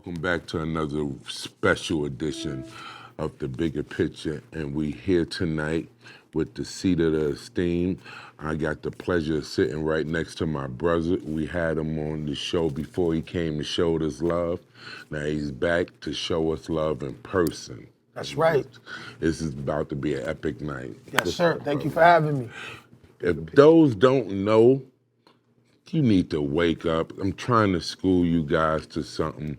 welcome back to another special edition of the Bigger Picture. And we here tonight with the seat of the Esteemed. I got the pleasure of sitting right next to my brother. We had him on the show before he came to show us love. Now he's back to show us love in person. That's right. This is about to be an epic night. Yes, sir. Thank you for having me. If those don't know, you need to wake up. I'm trying to school you guys to something.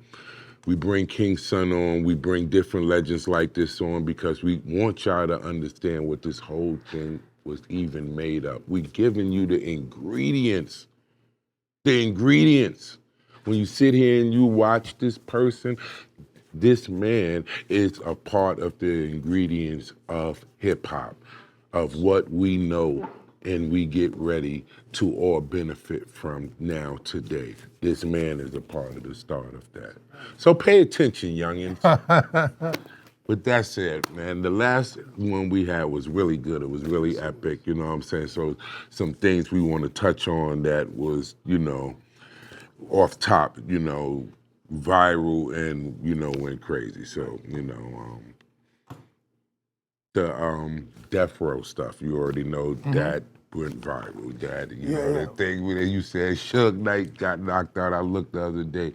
We bring King Son on, we bring different legends like this on because we want y'all to understand what this whole thing was even made up. We giving you the ingredients. The ingredients. When you sit here and you watch this person, this man is a part of the ingredients of hip hop, of what we know and we get ready to all benefit from now today. This man is a part of the start of that. So pay attention, youngins. With that said, man, the last one we had was really good. It was really epic, you know what I'm saying? So some things we want to touch on that was, off top, viral and, went crazy. So, the death row stuff, you already know that went viral. That, that thing where you said Suge Knight got knocked out. I looked the other day.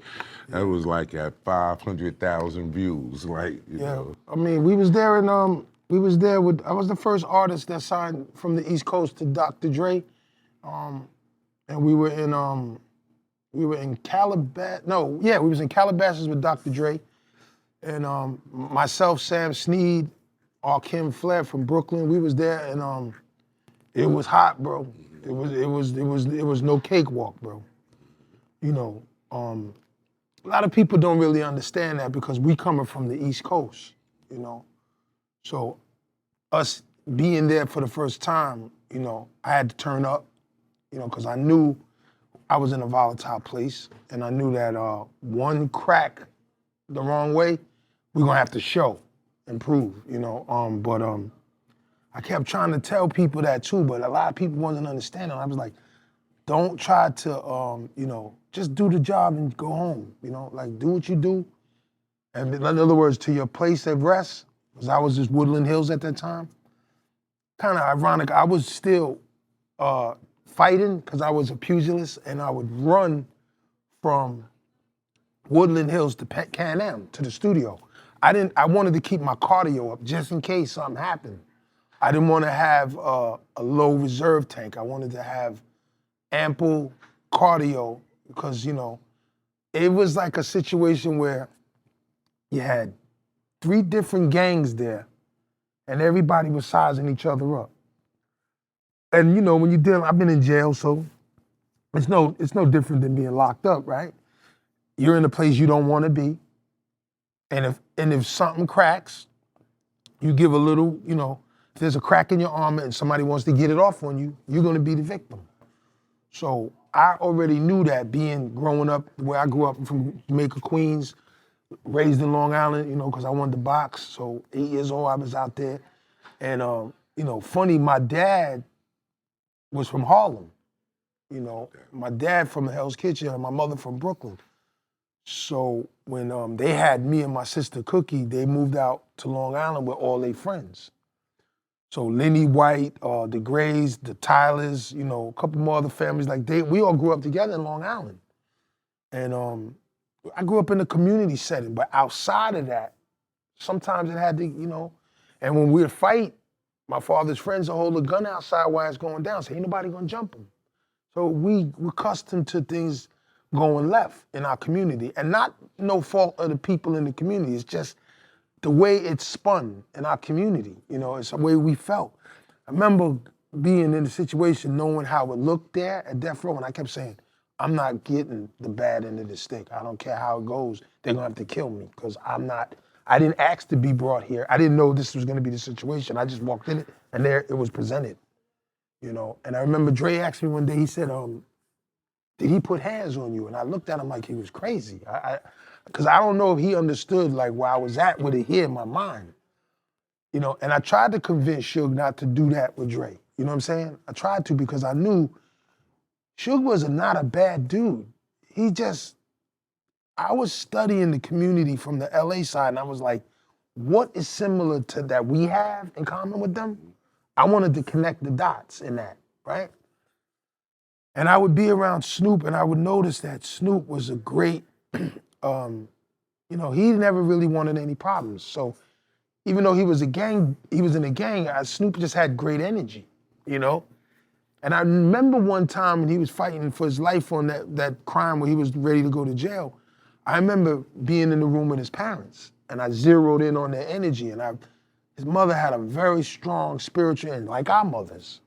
That was like at 500,000 views. Like, you know. I mean, we was there and we was there with, I was the first artist that signed from the East Coast to Dr. Dre. And we were in Calabasas, we was in Calabasas with Dr. Dre. And myself, Sam Sneed, Kim Flair from Brooklyn, we was there and it was hot, bro. It was no cakewalk, bro. A lot of people don't really understand that because we coming from the East Coast, So us being there for the first time, I had to turn up, because I knew I was in a volatile place and I knew that one crack the wrong way, we're gonna have to show and prove, but I kept trying to tell people that too, but a lot of people wasn't understanding. I was like, don't try to, just do the job and go home, like do what you do. And in other words, to your place of rest, because I was just Woodland Hills at that time. Kind of ironic, I was still fighting because I was a pugilist and I would run from Woodland Hills to Can-Am, to the studio. I wanted to keep my cardio up just in case something happened. I didn't want to have a low reserve tank. I wanted to have ample cardio because, it was like a situation where you had 3 different gangs there and everybody was sizing each other up. And when you deal, I've been in jail, so it's no different than being locked up, right? You're in a place you don't want to be. And if something cracks, you give a little, if there's a crack in your armor and somebody wants to get it off on you, you're gonna be the victim. So I already knew that growing up where I grew up from Jamaica, Queens, raised in Long Island, because I wanted to box. So 8 years old, I was out there. And, funny, my dad was from Harlem. My dad from Hell's Kitchen and my mother from Brooklyn. So when they had me and my sister Cookie, they moved out to Long Island with all their friends. So Lenny White, the Grays, the Tylers, a couple more other families, we all grew up together in Long Island. And I grew up in a community setting, but outside of that, sometimes it had to, and when we would fight, my father's friends would hold a gun outside while it's going down, so ain't nobody gonna jump him. So we were accustomed to things going left in our community, and not no fault of the people in the community, it's just the way it spun in our community, it's the way we felt. I remember being in the situation, knowing how it looked there at death row, and I kept saying, I'm not getting the bad end of the stick. I don't care how it goes, they're gonna have to kill me, because I didn't ask to be brought here. I didn't know this was gonna be the situation. I just walked in it, and there it was presented, And I remember Dre asked me one day, he said, did he put hands on you? And I looked at him like he was crazy. Because I don't know if he understood where I was at with it here in my mind. And I tried to convince Suge not to do that with Dre. You know what I'm saying? I tried to because I knew Suge was not a bad dude. He just I was studying the community from the LA side, and I was like, what is similar to that we have in common with them? I wanted to connect the dots in that, right? And I would be around Snoop, and I would notice that Snoop was a great, he never really wanted any problems. So even though he was in a gang, Snoop just had great energy, you know? And I remember one time when he was fighting for his life on that crime where he was ready to go to jail. I remember being in the room with his parents, and I zeroed in on their energy. And his mother had a very strong spiritual, and like our mothers,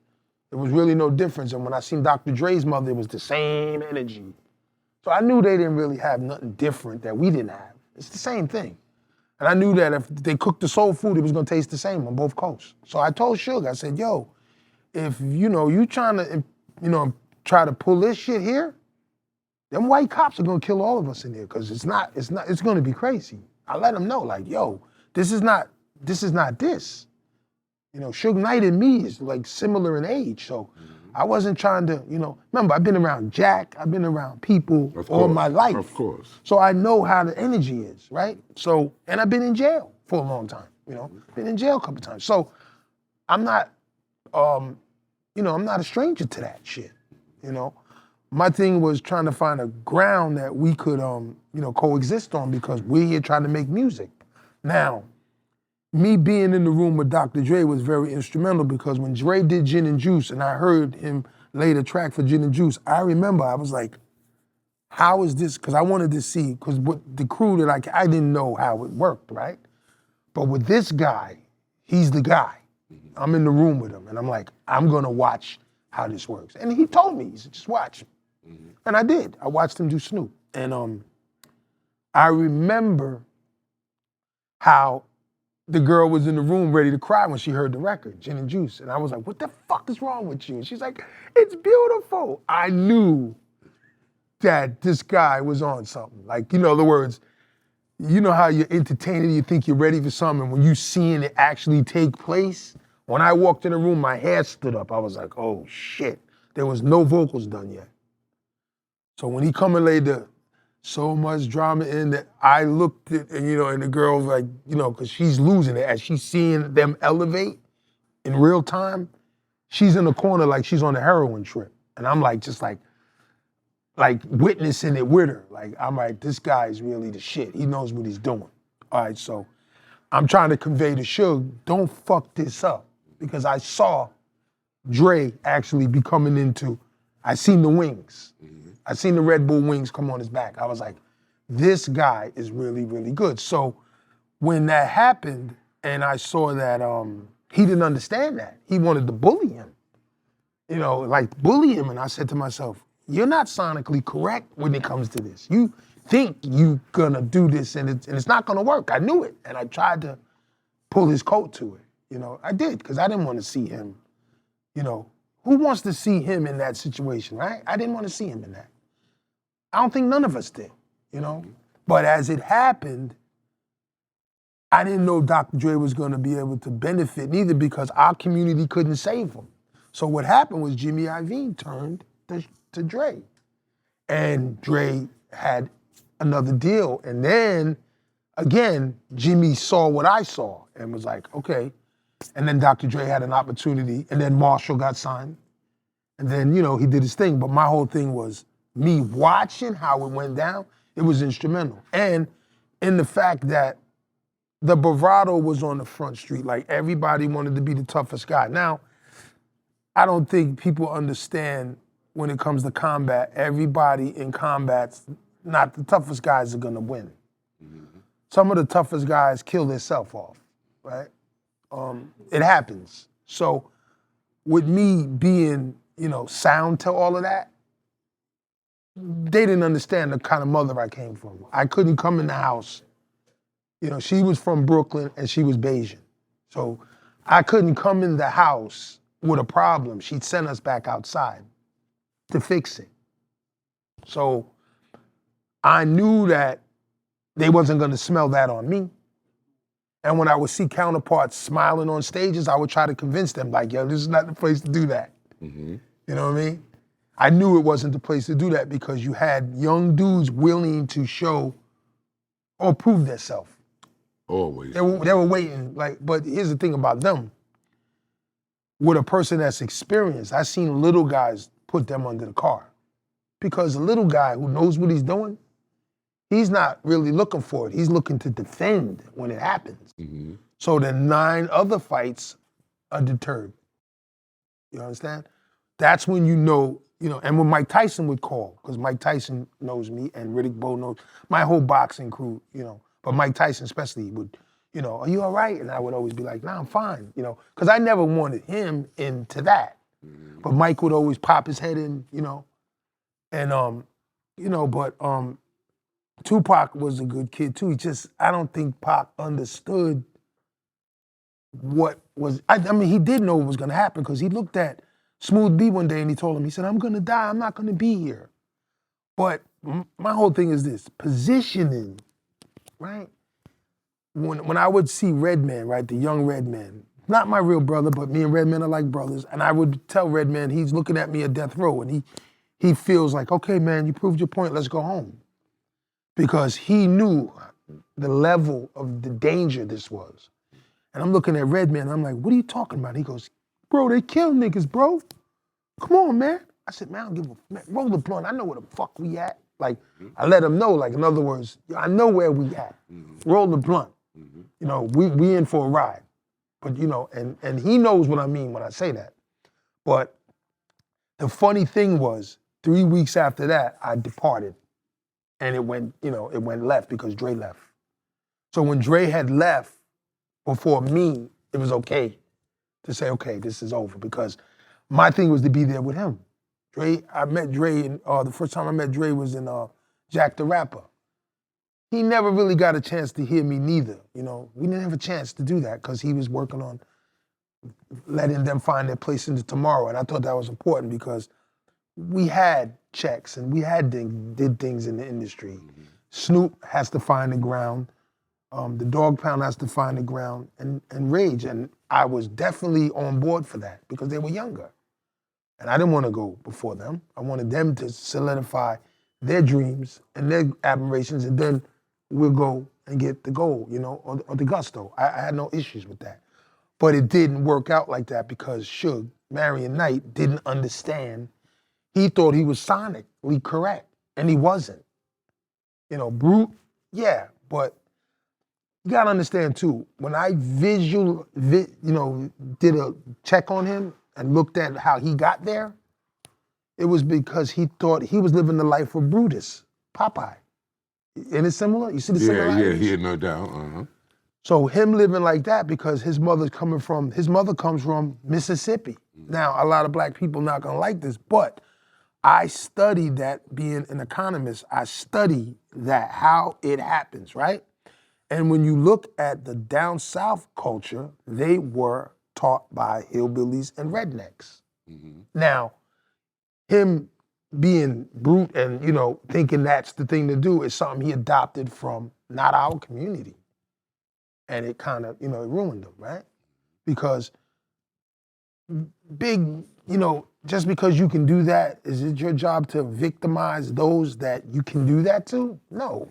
there was really no difference. And when I seen Dr. Dre's mother, it was the same energy. So I knew they didn't really have nothing different that we didn't have. It's the same thing. And I knew that if they cooked the soul food, it was gonna taste the same on both coasts. So I told Suge, I said, yo, if you trying to try to pull this shit here, them white cops are gonna kill all of us in there, because it's gonna be crazy. I let them know, like, yo, this is not this. Suge Knight and me is like similar in age. So I wasn't trying to, remember, I've been around Jack, I've been around people all my life. Of course. So I know how the energy is, right? So, and I've been in jail for a long time, been in jail a couple times. So I'm not, I'm not a stranger to that shit, My thing was trying to find a ground that we could, coexist on, because we're here trying to make music. Now, me being in the room with Dr. Dre was very instrumental, because when Dre did Gin and Juice and I heard him lay the track for Gin and Juice, I remember I was like, how is this? Because I wanted to see, because with the crew that I didn't know how it worked, right? But with this guy, he's the guy. I'm in the room with him, and I'm like, I'm gonna watch how this works. And he told me, he said, just watch. And I did. I watched him do Snoop. And I remember how the girl was in the room ready to cry when she heard the record, Gin and Juice. And I was like, what the fuck is wrong with you? And she's like, it's beautiful. I knew that this guy was on something. Like, the words, you know how you're entertaining, you think you're ready for something, and when you seeing it actually take place, when I walked in the room, my hair stood up. I was like, oh shit. There was no vocals done yet. So when he come and laid so much drama in that, I looked at, and the girl was like, because she's losing it as she's seeing them elevate in real time. She's in the corner like she's on a heroin trip. And I'm like, just like witnessing it with her. Like, I'm like, this guy is really the shit. He knows what he's doing. All right, so I'm trying to convey to Suge, don't fuck this up. Because I saw Dre actually be coming into, I seen the wings. I seen the Red Bull wings come on his back. I was like, this guy is really, really good. So when that happened, and I saw that he didn't understand that. He wanted to bully him. Bully him. And I said to myself, you're not sonically correct when it comes to this. You think you gonna do this and it's not gonna work. I knew it. And I tried to pull his coat to it. I did, because I didn't want to see him, who wants to see him in that situation, right? I didn't want to see him in that. I don't think none of us did, But as it happened, I didn't know Dr. Dre was going to be able to benefit neither, because our community couldn't save him. So what happened was Jimmy Iovine turned to Dre. And Dre had another deal. And then, again, Jimmy saw what I saw and was like, okay. And then Dr. Dre had an opportunity, and then Marshall got signed. And then, he did his thing. But my whole thing was me watching how it went down. It was instrumental. And in the fact that the bravado was on the front street. Like, everybody wanted to be the toughest guy. Now, I don't think people understand when it comes to combat, everybody in combat's not the toughest guys are gonna win. Some of the toughest guys kill themselves off, right? It happens. So with me being, sound to all of that, they didn't understand the kind of mother I came from. I couldn't come in the house. She was from Brooklyn and she was Bayesian. So I couldn't come in the house with a problem. She'd send us back outside to fix it. So I knew that they wasn't gonna smell that on me. And when I would see counterparts smiling on stages, I would try to convince them, like, yo, this is not the place to do that. You know what I mean? I knew it wasn't the place to do that because you had young dudes willing to show or prove themselves. Always. They were waiting, like, but here's the thing about them. With a person that's experienced, I seen little guys put them under the car. Because a little guy who knows what he's doing, he's not really looking for it. He's looking to defend when it happens. Mm-hmm. So the 9 other fights are deterred. You understand? That's when you know, and when Mike Tyson would call, because Mike Tyson knows me and Riddick Bowe knows my whole boxing crew, but Mike Tyson especially would, are you all right? And I would always be like, nah, I'm fine, because I never wanted him into that. Mm-hmm. But Mike would always pop his head in, and but Tupac was a good kid too. I don't think Pac understood what was, I mean, he did know what was gonna happen because he looked at Smooth B one day and he told him, he said, I'm gonna die, I'm not gonna be here. But my whole thing is this, positioning, right? When I would see Redman, right, the young Redman, not my real brother, but me and Redman are like brothers, and I would tell Redman, he's looking at me at death row, and he feels like, okay, man, you proved your point, let's go home. Because he knew the level of the danger this was. And I'm looking at Redman, and I'm like, what are you talking about? He goes, bro, they kill niggas, bro. Come on, man. I said, man, I don't give a, man, roll the blunt. I know where the fuck we at. Like, I let him know, like, in other words, I know where we at. Roll the blunt. We in for a ride. But, and he knows what I mean when I say that. But the funny thing was, 3 weeks after that, I departed. And it went left because Dre left. So when Dre had left before me, it was okay to say, okay, this is over, because my thing was to be there with him. I met Dre, the first time I met Dre was in Jack the Rapper. He never really got a chance to hear me neither, We didn't have a chance to do that because he was working on letting them find their place in the tomorrow. And I thought that was important because we had checks and we did things in the industry. Snoop has to find the ground. The Dog Pound has to find the ground and Rage. And I was definitely on board for that because they were younger. And I didn't want to go before them. I wanted them to solidify their dreams and their aspirations, and then we'll go and get the goal, or the gusto. I had no issues with that. But it didn't work out like that because Suge, Marion Knight, didn't understand. He thought he was sonically correct, and he wasn't. Brute, yeah, but you gotta understand too, when I did a check on him and looked at how he got there, it was because he thought he was living the life of Brutus, Popeye. Isn't it similar? You see the similarities? Yeah, no doubt. Uh-huh. So him living like that because his mother comes from Mississippi. Now, a lot of black people not gonna like this, but I studied that, being an economist, I study that, how it happens, right? And when you look at the down south culture, they were taught by hillbillies and rednecks. Now, him being brute and, thinking that's the thing to do is something he adopted from not our community. And it kind of, it ruined him, right? Because just because you can do that, is it your job to victimize those that you can do that to? No.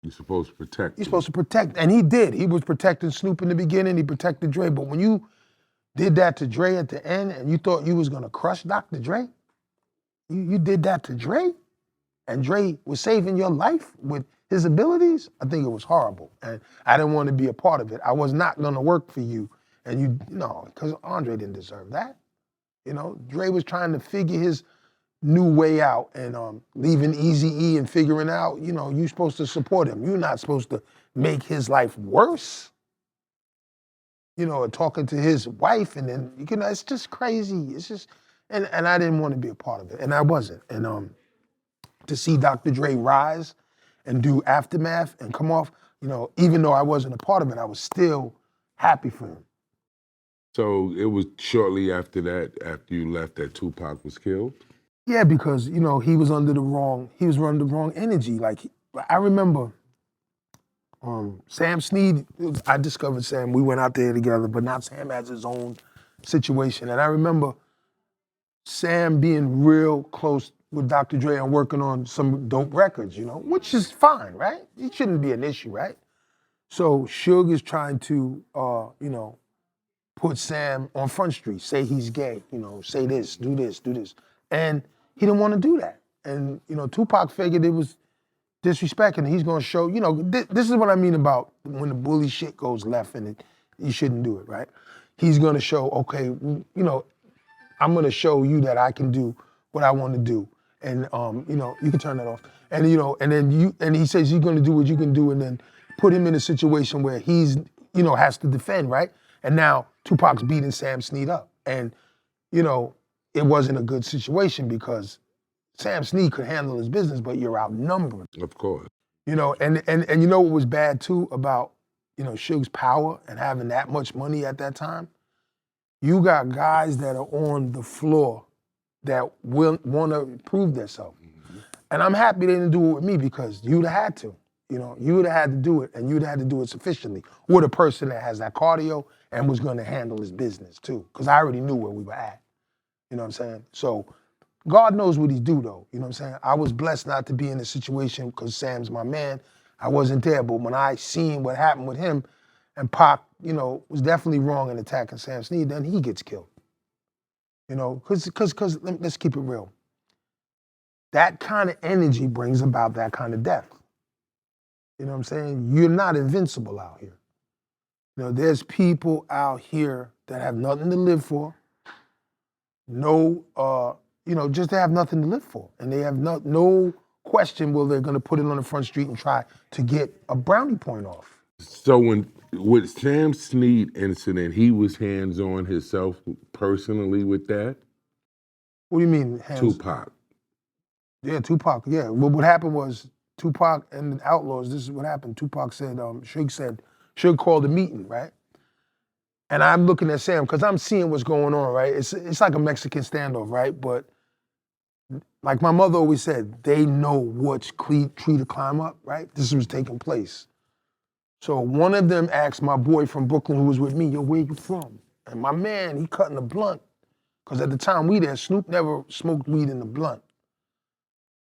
You're supposed to protect. You're supposed to protect, and he did. He was protecting Snoop in the beginning, he protected Dre, but when you did that to Dre at the end and you thought you was gonna crush Dr. Dre, you did that to Dre, and Dre was saving your life with his abilities, I think it was horrible. And I didn't want to be a part of it. I was not gonna work for you. And because Andre didn't deserve that. Dre was trying to figure his new way out and leaving Eazy-E and figuring out, you're supposed to support him. You're not supposed to make his life worse. Talking to his wife and then, it's just crazy. It's just, and I didn't want to be a part of it, and I wasn't. And to see Dr. Dre rise and do Aftermath and come off, even though I wasn't a part of it, I was still happy for him. So it was shortly after that, after you left, that Tupac was killed? Yeah, because, he was under the wrong energy. Like, I remember Sam Sneed, I discovered Sam, we went out there together, but now Sam has his own situation. And I remember Sam being real close with Dr. Dre and working on some dope records, which is fine, right? It shouldn't be an issue, right? So Suge is trying to, put Sam on Front Street, say he's gay, say this, do this, do this. And he didn't want to do that. And, Tupac figured it was disrespect and he's going to show, this is what I mean about when the bully shit goes left and you shouldn't do it, right? He's going to show, okay, I'm going to show you that I can do what I want to do. And, you can turn that off. And, and he says he's going to do what you can do and then put him in a situation where he's, has to defend, right? And now Tupac's beating Sam Sneed up. And, it wasn't a good situation because Sam Sneed could handle his business, but you're outnumbered. Of course. And you know what was bad too about, Suge's power and having that much money at that time? You got guys that are on the floor that will want to prove themselves. Mm-hmm. And I'm happy they didn't do it with me because you'd have had to. You would have had to do it and you'd have had to do it sufficiently with a person that has that cardio and was going to handle his business too. Because I already knew where we were at. You know what I'm saying? So God knows what he do though. You know what I'm saying? I was blessed not to be in this situation because Sam's my man. I wasn't there, but when I seen what happened with him and Pac, was definitely wrong in attacking Sam Sneed, then he gets killed. Because let's keep it real. That kind of energy brings about that kind of death. You know what I'm saying? You're not invincible out here. There's people out here that have nothing to live for. Just they have nothing to live for. And they have no question will they're gonna put it on the front street and try to get a brownie point off. So with Sam Sneed incident, he was hands-on himself personally with that? What do you mean Tupac. Yeah, Tupac, yeah. Well, what happened was Tupac and the Outlaws, this is what happened. Tupac said, Suge called a meeting, right? And I'm looking at Sam, because I'm seeing what's going on, right? It's like a Mexican standoff, right? But like my mother always said, they know which tree to climb up, right? This was taking place. So one of them asked my boy from Brooklyn who was with me, yo, where you from? And my man, he cutting a blunt. Because at the time we there, Snoop never smoked weed in the blunt.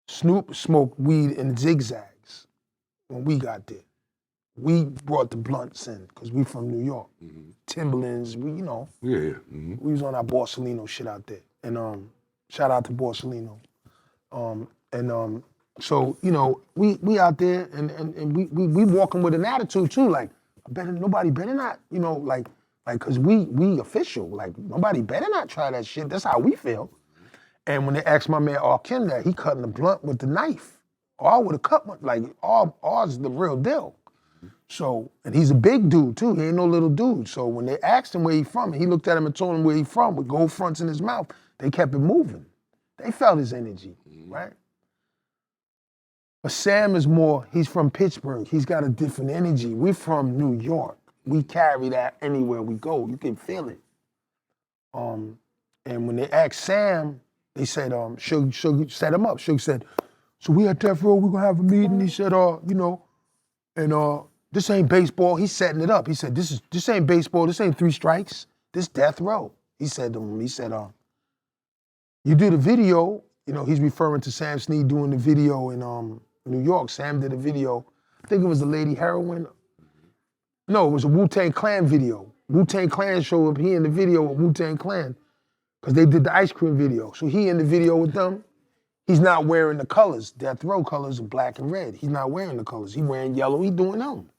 Snoop smoked weed in zigzags when we got there. We brought the blunts in because we from New York. Mm-hmm. Timberlands, Yeah. Mm-hmm. We was on our Borsalino shit out there. And shout out to Borsalino. So, we out there and we walking with an attitude too, like, nobody better not, cause we official, like nobody better not try that shit. That's how we feel. And when they asked my man Ken that, he cutting the blunt with the knife. All with a cut one, like all's the real deal. So, and he's a big dude too, he ain't no little dude. So when they asked him where he from, he looked at him and told him where he from with gold fronts in his mouth. They kept it moving. They felt his energy, right? But Sam is more, he's from Pittsburgh. He's got a different energy. We're from New York. We carry that anywhere we go. You can feel it. And when they asked Sam, they said, Suge set him up. Suge said, so we at Death Row, we're gonna have a meeting. He said, this ain't baseball. He's setting it up. He said, this ain't baseball. This ain't 3 strikes. This Death Row. He said to him, you do the video. He's referring to Sam Sneed doing the video in New York. Sam did a video. I think it was the Lady Heroin. No, it was a Wu-Tang Clan video. Wu-Tang Clan showed up. He in the video with Wu-Tang Clan because they did the ice cream video. So he in the video with them. He's not wearing the colors. Death Row colors are black and red. He's not wearing the colors. He wearing yellow. He doing them.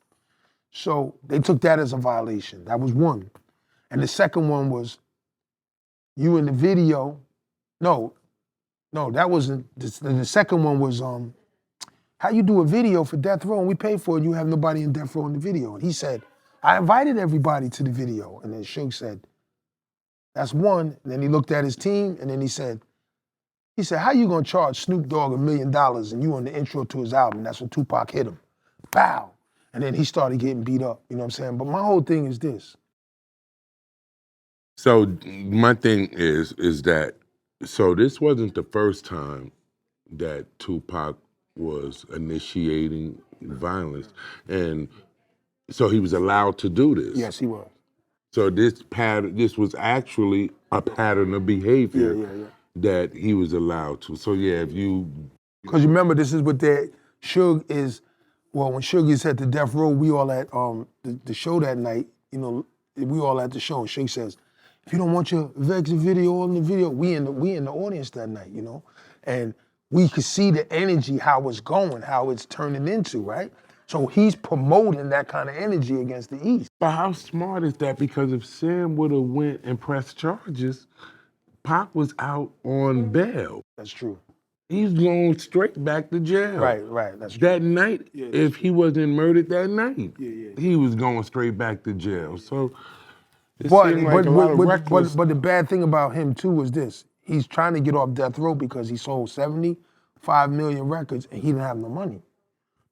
So they took that as a violation. That was one. And the second one was you in the video. No, that wasn't. The second one was how you do a video for Death Row and we pay for it and you have nobody in Death Row in the video. And he said, I invited everybody to the video. And then Suge said, that's one. And then he looked at his team and then he said, how you gonna charge Snoop Dogg $1 million and you on the intro to his album? That's when Tupac hit him. Bow. And then he started getting beat up, you know what I'm saying? But my whole thing is this. So my thing is that, so this wasn't the first time that Tupac was initiating violence. And so he was allowed to do this. Yes, he was. So this was actually a pattern of behavior. Yeah. that he was allowed to. So yeah, if you... Because remember, this is what Suge is, well, when Suge is at the death row, we all at the show that night, you know, we all at the show, and Suge says, if you don't want your Vex video on the video, we in the audience that night, you know? And we could see the energy, how it's going, how it's turning into, right? So he's promoting that kind of energy against the East. But how smart is that? Because if Sam would have went and pressed charges, Pac was out on bail. That's true. He's going straight back to jail. Right, that's true. That night, if he wasn't murdered that night, Yeah. he was going straight back to jail. So it But, seemed like a lot of reckless... but the bad thing about him too was this. He's trying to get off death row because he sold 75 million records and he didn't have no money.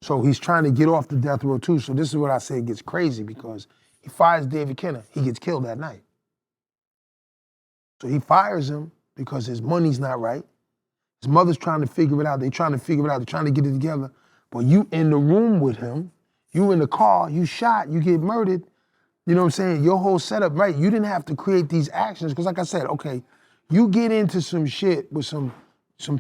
So he's trying to get off the death row too. So this is what I say gets crazy, because he fires David Kenner, he gets killed that night. So he fires him because his money's not right. His mother's trying to figure it out. They're trying to figure it out. They're trying to get it together. But you in the room with him, you in the car, you shot, you get murdered. You know what I'm saying? Your whole setup, right? You didn't have to create these actions. Because like I said, okay, you get into some shit with some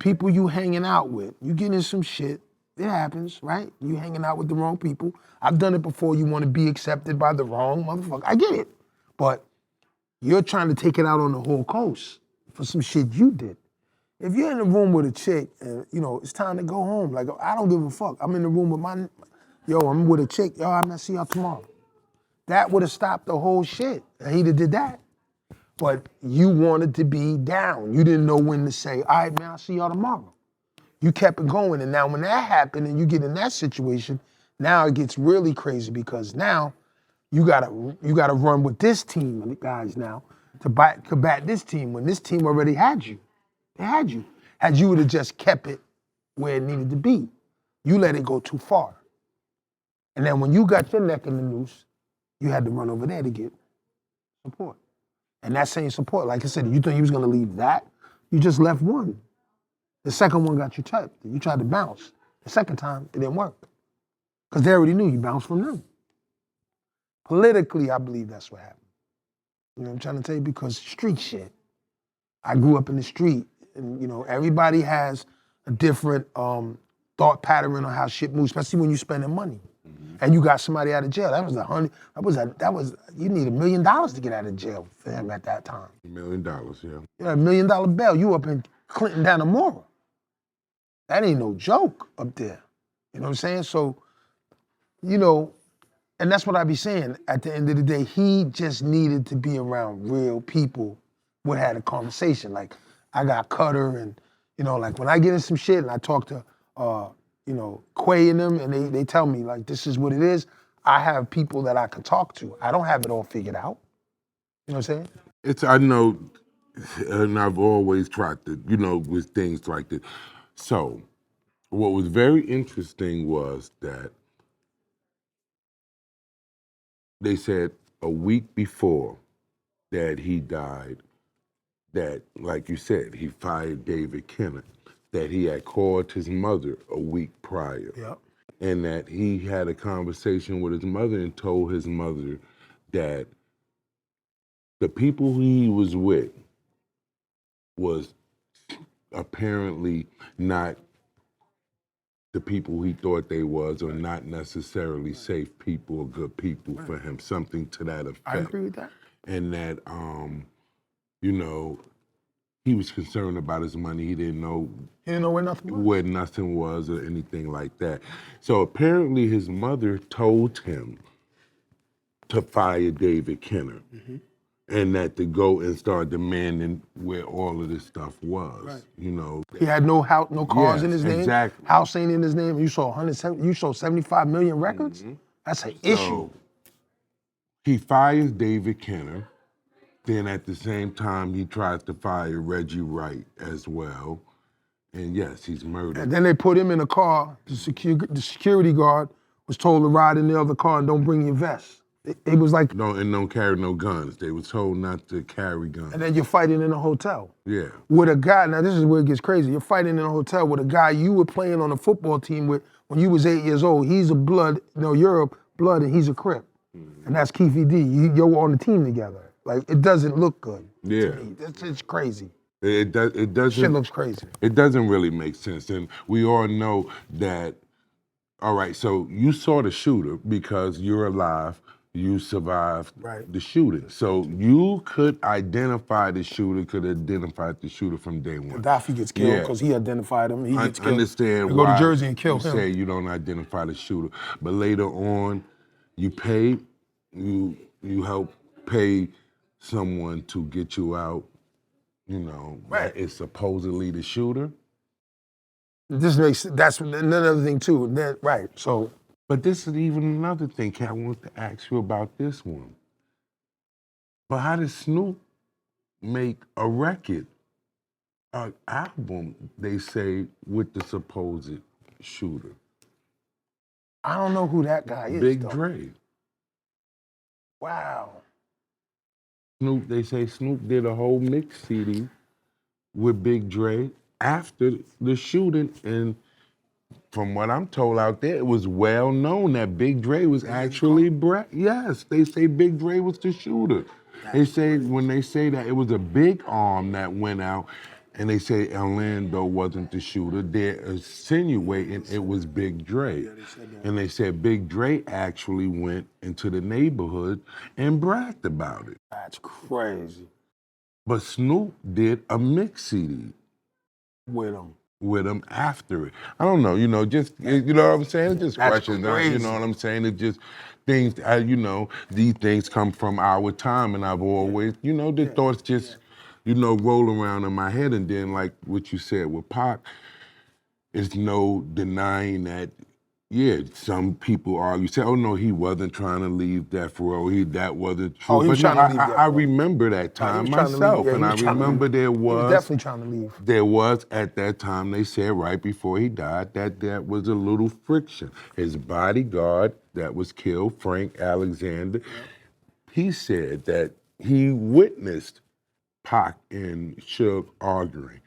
people you hanging out with. You get into some shit. It happens, right? You hanging out with the wrong people. I've done it before. You want to be accepted by the wrong motherfucker. I get it. But you're trying to take it out on the whole coast for some shit you did. If you're in the room with a chick and, you know, it's time to go home, like, I don't give a fuck. I'm in the room with I'm with a chick. Yo, I'm gonna see y'all tomorrow. That would have stopped the whole shit. And he'd have did that. But you wanted to be down. You didn't know when to say, all right, man, I'll see y'all tomorrow. You kept it going. And now when that happened and you get in that situation, now it gets really crazy, because now you gotta run with this team of guys now to combat this team when this team already had you. They had you. Had you would have just kept it where it needed to be, you let it go too far. And then when you got your neck in the noose, you had to run over there to get support. And that same support, like I said, you thought he was gonna leave that, you just left one. The second one got you tipped. You tried to bounce. The second time, it didn't work. Because they already knew you bounced from them. Politically, I believe that's what happened. You know what I'm trying to tell you? Because street shit. I grew up in the street, and you know, everybody has a different thought pattern on how shit moves, especially when you're spending money. And you got somebody out of jail. You need $1 million to get out of jail for him at that time. $1 million, yeah. You had $1 million bail. You up in Clinton down the Mora. That ain't no joke up there. You know what I'm saying? So, you know, and that's what I be saying. At the end of the day, he just needed to be around real people who had a conversation. Like, I got Cutter, and, you know, like when I get in some shit and I talk to, you know, Quay and them, and they tell me, like, this is what it is, I have people that I can talk to. I don't have it all figured out. You know what I'm saying? I know, and I've always tried to, you know, with things like this. So, what was very interesting was that they said a week before that he died, that, like you said, he fired David Kenner, that he had called his mother a week prior. Yep. And that he had a conversation with his mother and told his mother that the people he was with was apparently not the people he thought they was, or not necessarily safe people or good people for him, something to that effect. I agree with that. And that, you know, he was concerned about his money. He didn't know where nothing was or anything like that. So apparently his mother told him to fire David Kenner, and that to go and start demanding where all of this stuff was. Right. You know, he had no house, no cars in his name. Exactly. House ain't in his name. You sold 75 million records. That's an issue. He fires David Kenner. Then at the same time, he tries to fire Reggie Wright as well. And yes, he's murdered. And then they put him in a car. The security guard was told to ride in the other car and don't bring your vest. It was like... Don't carry no guns. They were told not to carry guns. And then you're fighting in a hotel. Yeah. With a guy, now this is where it gets crazy. You're fighting in a hotel with a guy you were playing on a football team with when you was 8 years old. He's a blood, you're a blood and he's a Crip. And that's Keefy D. You're on the team together. Like, it doesn't look good. Yeah. It's crazy. It does. It Shit doesn't. looks crazy. It doesn't really make sense, and we all know that. All right, so you saw the shooter because you're alive. You survived Right. the shooting, so you could identify the shooter. Could identify the shooter from day one. Gaddafi gets killed because he identified him. He gets killed. Understand They why go to Jersey and kill you him. say you don't identify the shooter, but later on, you paid. You help pay someone to get you out. You know, Right. that is supposedly the shooter. That's another thing too. Right. So, But this is even another thing, Kat. I want to ask you about this one. But how did Snoop make a record, an album, they say, with the supposed shooter? I don't know who that guy is. Big though. Dre. Wow. Snoop, they say Snoop did a whole mix CD with Big Dre after the shooting, and from what I'm told out there, it was well known that Big Dre was actually yes, they say Big Dre was the shooter. They say when they say that it was a big arm that went out, and they say Orlando wasn't the shooter, they're insinuating it was Big Dre. And they said Big Dre actually went into the neighborhood and bragged about it. That's crazy. But Snoop did a mix CD With him. after it. I don't know, just, you know what I'm saying? It's just That's questions, you crazy. know what I'm saying? It's just things, these things come from our time, and I've always, the thoughts just, roll around in my head, and then like what you said with Pac, it's no denying that, some people argue, say, oh no, he wasn't trying to leave Death Row, that wasn't true. Oh, he was But trying to leave Death I Row. remember that time he was trying to leave. myself, Yeah, he and I was trying to remember leave. there He was was definitely trying to leave. there was, at that time, they said right before he died, that there was a little friction. His bodyguard that was killed, Frank Alexander, he said that he witnessed Pac and Suge arguing.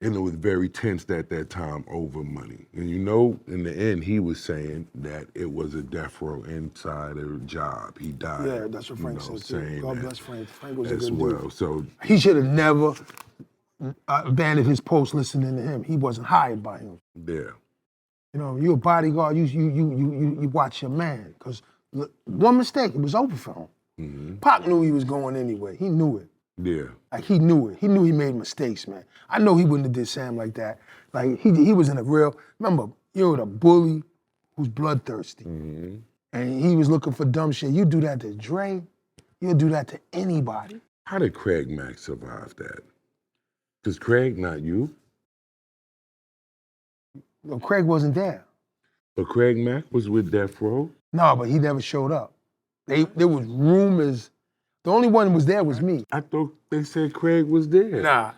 And it was very tense at that time over money. And in the end, he was saying that it was a death row insider job. He died. Yeah, that's what Frank said too. God bless Frank. Frank was a good dude. So He should have never abandoned his post listening to him. He wasn't hired by him. yeah. You're a bodyguard. You watch your man. Because one mistake, it was over for him. Mm-hmm. Pac knew he was going anyway. He knew it. Yeah. Like he knew it. He knew he made mistakes, man. I know he wouldn't have did Sam like that. Like he was in a real. Remember, you're a bully who's bloodthirsty, and he was looking for dumb shit. You do that to Dre, you'll do that to anybody. How did Craig Mack survive that? Because Craig, not you. No, Craig wasn't there. But Craig Mack was with Death Row. No, but he never showed up. There was rumors. The only one who was there was me. I thought they said Craig was there. Nah.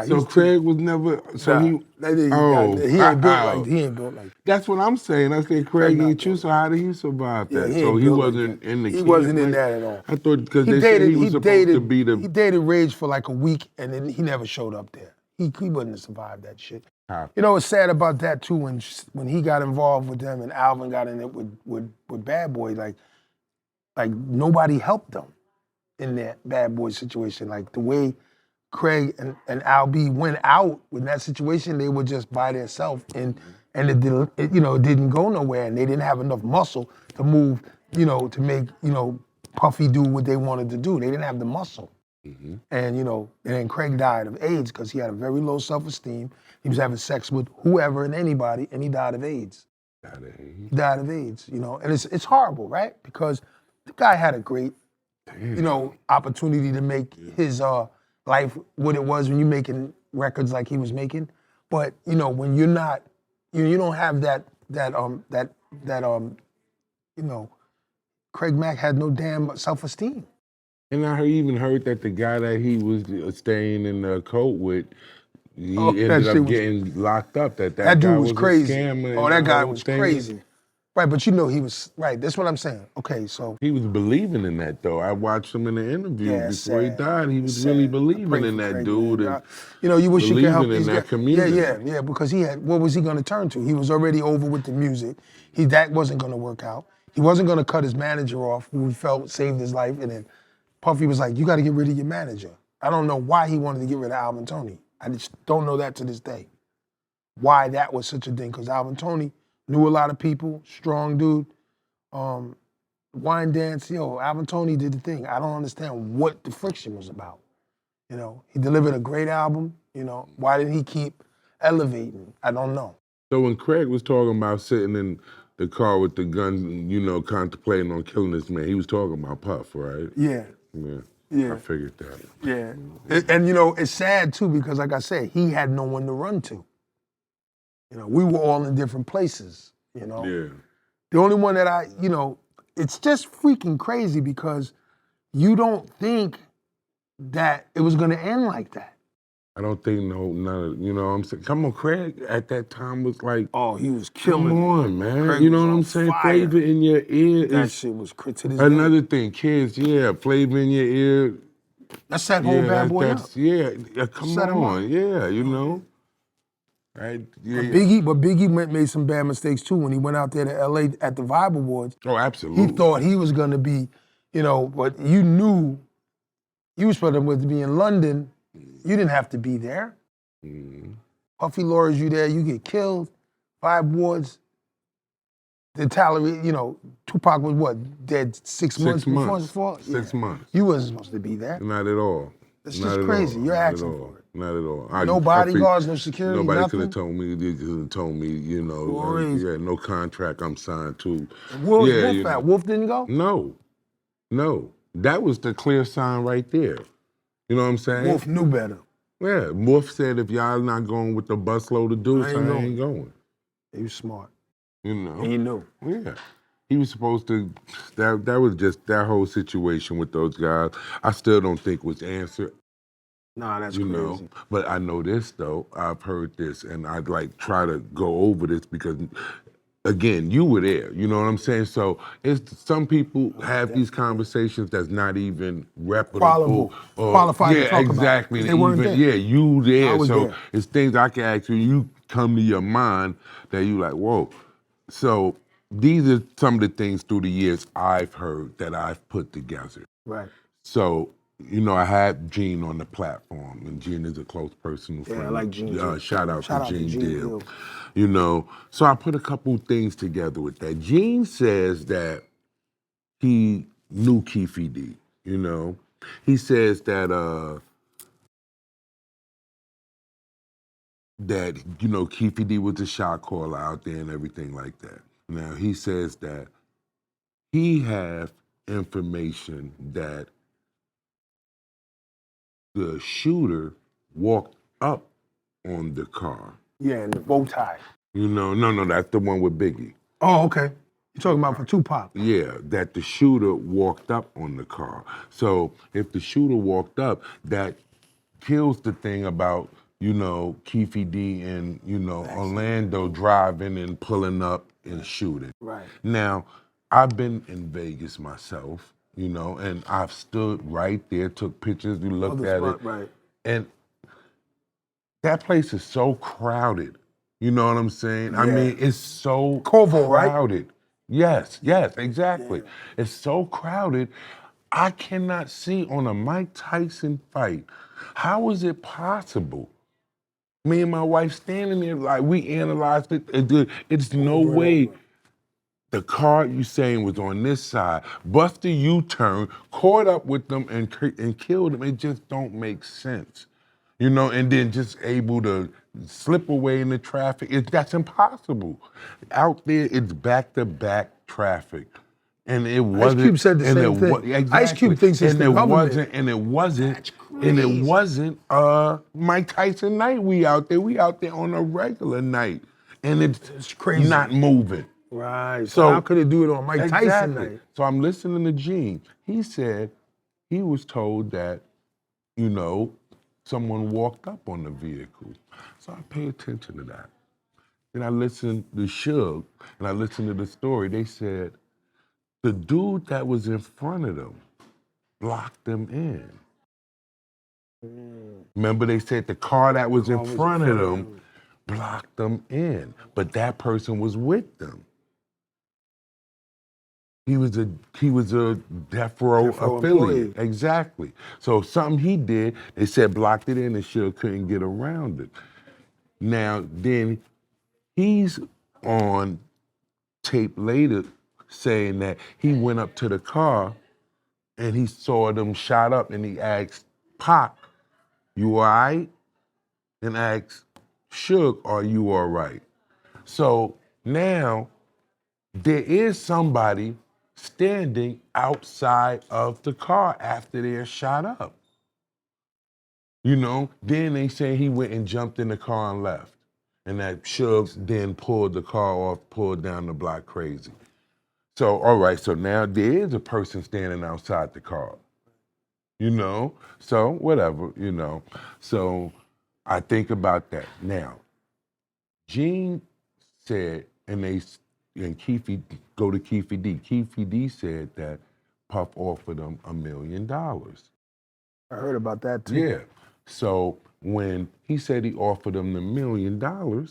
So Craig was never. So he. He ain't built like. That's what I'm saying. I said Craig ain't you. So how did he survive that? Yeah, So he wasn't in the. He wasn't in that at all. I thought because they said he was supposed to be the. He dated Rage for like a week, and then he never showed up there. He wouldn't have survived that shit. You know what's sad about that too? When he got involved with them, and Alvin got in it with Bad Boy, like nobody helped them in that Bad Boy situation. Like the way Craig and Al B went out in that situation, they were just by themselves, and it didn't go nowhere, and they didn't have enough muscle to move, to make Puffy do what they wanted to do. They didn't have the muscle, and and then Craig died of AIDS because he had a very low self-esteem. He was having sex with whoever and anybody, and he died of AIDS. He died of AIDS, and it's horrible, right? Because the guy had a great, opportunity to make his life what it was when you're making records like he was making. But when you're not, you don't have that Craig Mack had no damn self-esteem. And I even heard that the guy that he was staying in the coat with, he ended up getting locked up. That dude was crazy. A scammer. Oh, that guy was crazy. Right, but he was, right, that's what I'm saying. Okay, so. He was believing in that, though. I watched him in the interview before he died. He was really believing in that dude. And you wish you could help these guys. Community. Yeah, because what was he going to turn to? He was already over with the music. That wasn't going to work out. He wasn't going to cut his manager off, who he felt saved his life, and then Puffy was like, you got to get rid of your manager. I don't know why he wanted to get rid of Alvin Toney. I just don't know that to this day. Why that was such a thing, because Alvin Toney knew a lot of people, strong dude. Wine dance, Alvin Toney did the thing. I don't understand what the friction was about. He delivered a great album. Why didn't he keep elevating? I don't know. So when Craig was talking about sitting in the car with the gun, contemplating on killing this man, he was talking about Puff, right? Yeah. Yeah. Yeah. I figured that. Yeah. And it's sad too, because like I said, he had no one to run to. We were all in different places, Yeah. The only one that it's just freaking crazy, because you don't think that it was gonna end like that. I don't think none of, what I'm saying? Come on, Craig at that time was like, Oh, he was killing. come on, man. Craig You know was what on I'm saying? fire. Flavor in your ear That is shit was to this another day. thing. Kids, yeah, flavor in your ear. That's that whole bad boy up. Yeah, come Set him on, up. yeah, Right? Yeah. But Biggie made some bad mistakes too when he went out there to LA at the Vibe Awards. Oh, absolutely. He thought he was gonna be, but you knew you was supposed to be in London. You didn't have to be there. Puffy lures you there, you get killed. Vibe Awards. The tally, Tupac was what, dead 6 months before? 6 months. You wasn't supposed to be there. Not at all. It's just crazy. You're asking for it. Not at all. No bodyguards, no security, nobody nothing? could have told me. They could have told me, Crazy. no contract I'm signed to. Wolf at? Wolf didn't go? No. That was the clear sign right there. You know what I'm saying? Wolf knew better. Yeah, Wolf said if y'all not going with the busload of dudes, I ain't going. He was smart. And he knew. Yeah. He was supposed to, that was just, that whole situation with those guys, I still don't think was answered. Nah, that's crazy. But I know this though, I've heard this, and I'd try to go over this because, again, you were there, you know what I'm saying? So some people have these conversations that's not even reputable. Qualified to talk exactly. about. They weren't there. Yeah, you there. I was So there. it's things I can ask you, you come to your mind that you like, whoa. So these are some of the things through the years I've heard that I've put together. Right. So, I had Gene on the platform, and Gene is a close personal friend. Yeah, I like Gene. Shout out to Gene Deal. So I put a couple things together with that. Gene says that he knew Keefy D, He says that Keefy D was a shot caller out there and everything like that. Now, he says that he have information that the shooter walked up on the car. Yeah, and the bow tie. No, that's the one with Biggie. Oh, okay. You're talking about for Tupac. Yeah, that the shooter walked up on the car. So if the shooter walked up, that kills the thing about, Keefy D and, Orlando driving and pulling up and shooting. Right. Now, I've been in Vegas myself, and I've stood right there, took pictures, we looked at it. Right. And that place is so crowded. You know what I'm saying? Yeah. I mean, it's so Corvo, crowded. Right? Yes, exactly. Yeah. It's so crowded. I cannot see on a Mike Tyson fight. How is it possible? Me and my wife standing there, we analyzed it. It's no way. The car you saying was on this side. Buster U-turn, caught up with them and killed them. It just don't make sense. And then just able to slip away in the traffic. That's impossible. Out there, it's back-to-back traffic. And it wasn't. Ice Cube said the same thing. Exactly. Ice Cube thinks it's the government. And it wasn't. That's And it crazy. wasn't Mike Tyson night. We out there on a regular night. And it's crazy. not moving. Right. So how could it do it on Mike Tyson night? So I'm listening to Gene. He said he was told that, someone walked up on the vehicle. So I pay attention to that. Then I listened to Suge, and I listened to the story. They said the dude that was in front of them blocked them in. Remember they said the car that was in front of them blocked them in, but that person was with them. He was a death row Death row affiliate. employee. Exactly. So something he did, they said blocked it in and Suge couldn't get around it. Now then he's on tape later saying that he went up to the car and he saw them shot up and he asked Pac, "You all right?" And asked Suge, "Are you all right?" So now there is somebody standing outside of the car after they're shot up. You know, then they say he went and jumped in the car and left. And that Suge then pulled the car off, pulled down the block crazy. So, all right, so now there is a person standing outside the car. You know? So, whatever, you know. So I think about that. Now, Gene said, and Keefe, go to Keefe D. Keefe D said that Puff offered him $1 million. I heard about that too. Yeah. So when he said he offered him the $1 million,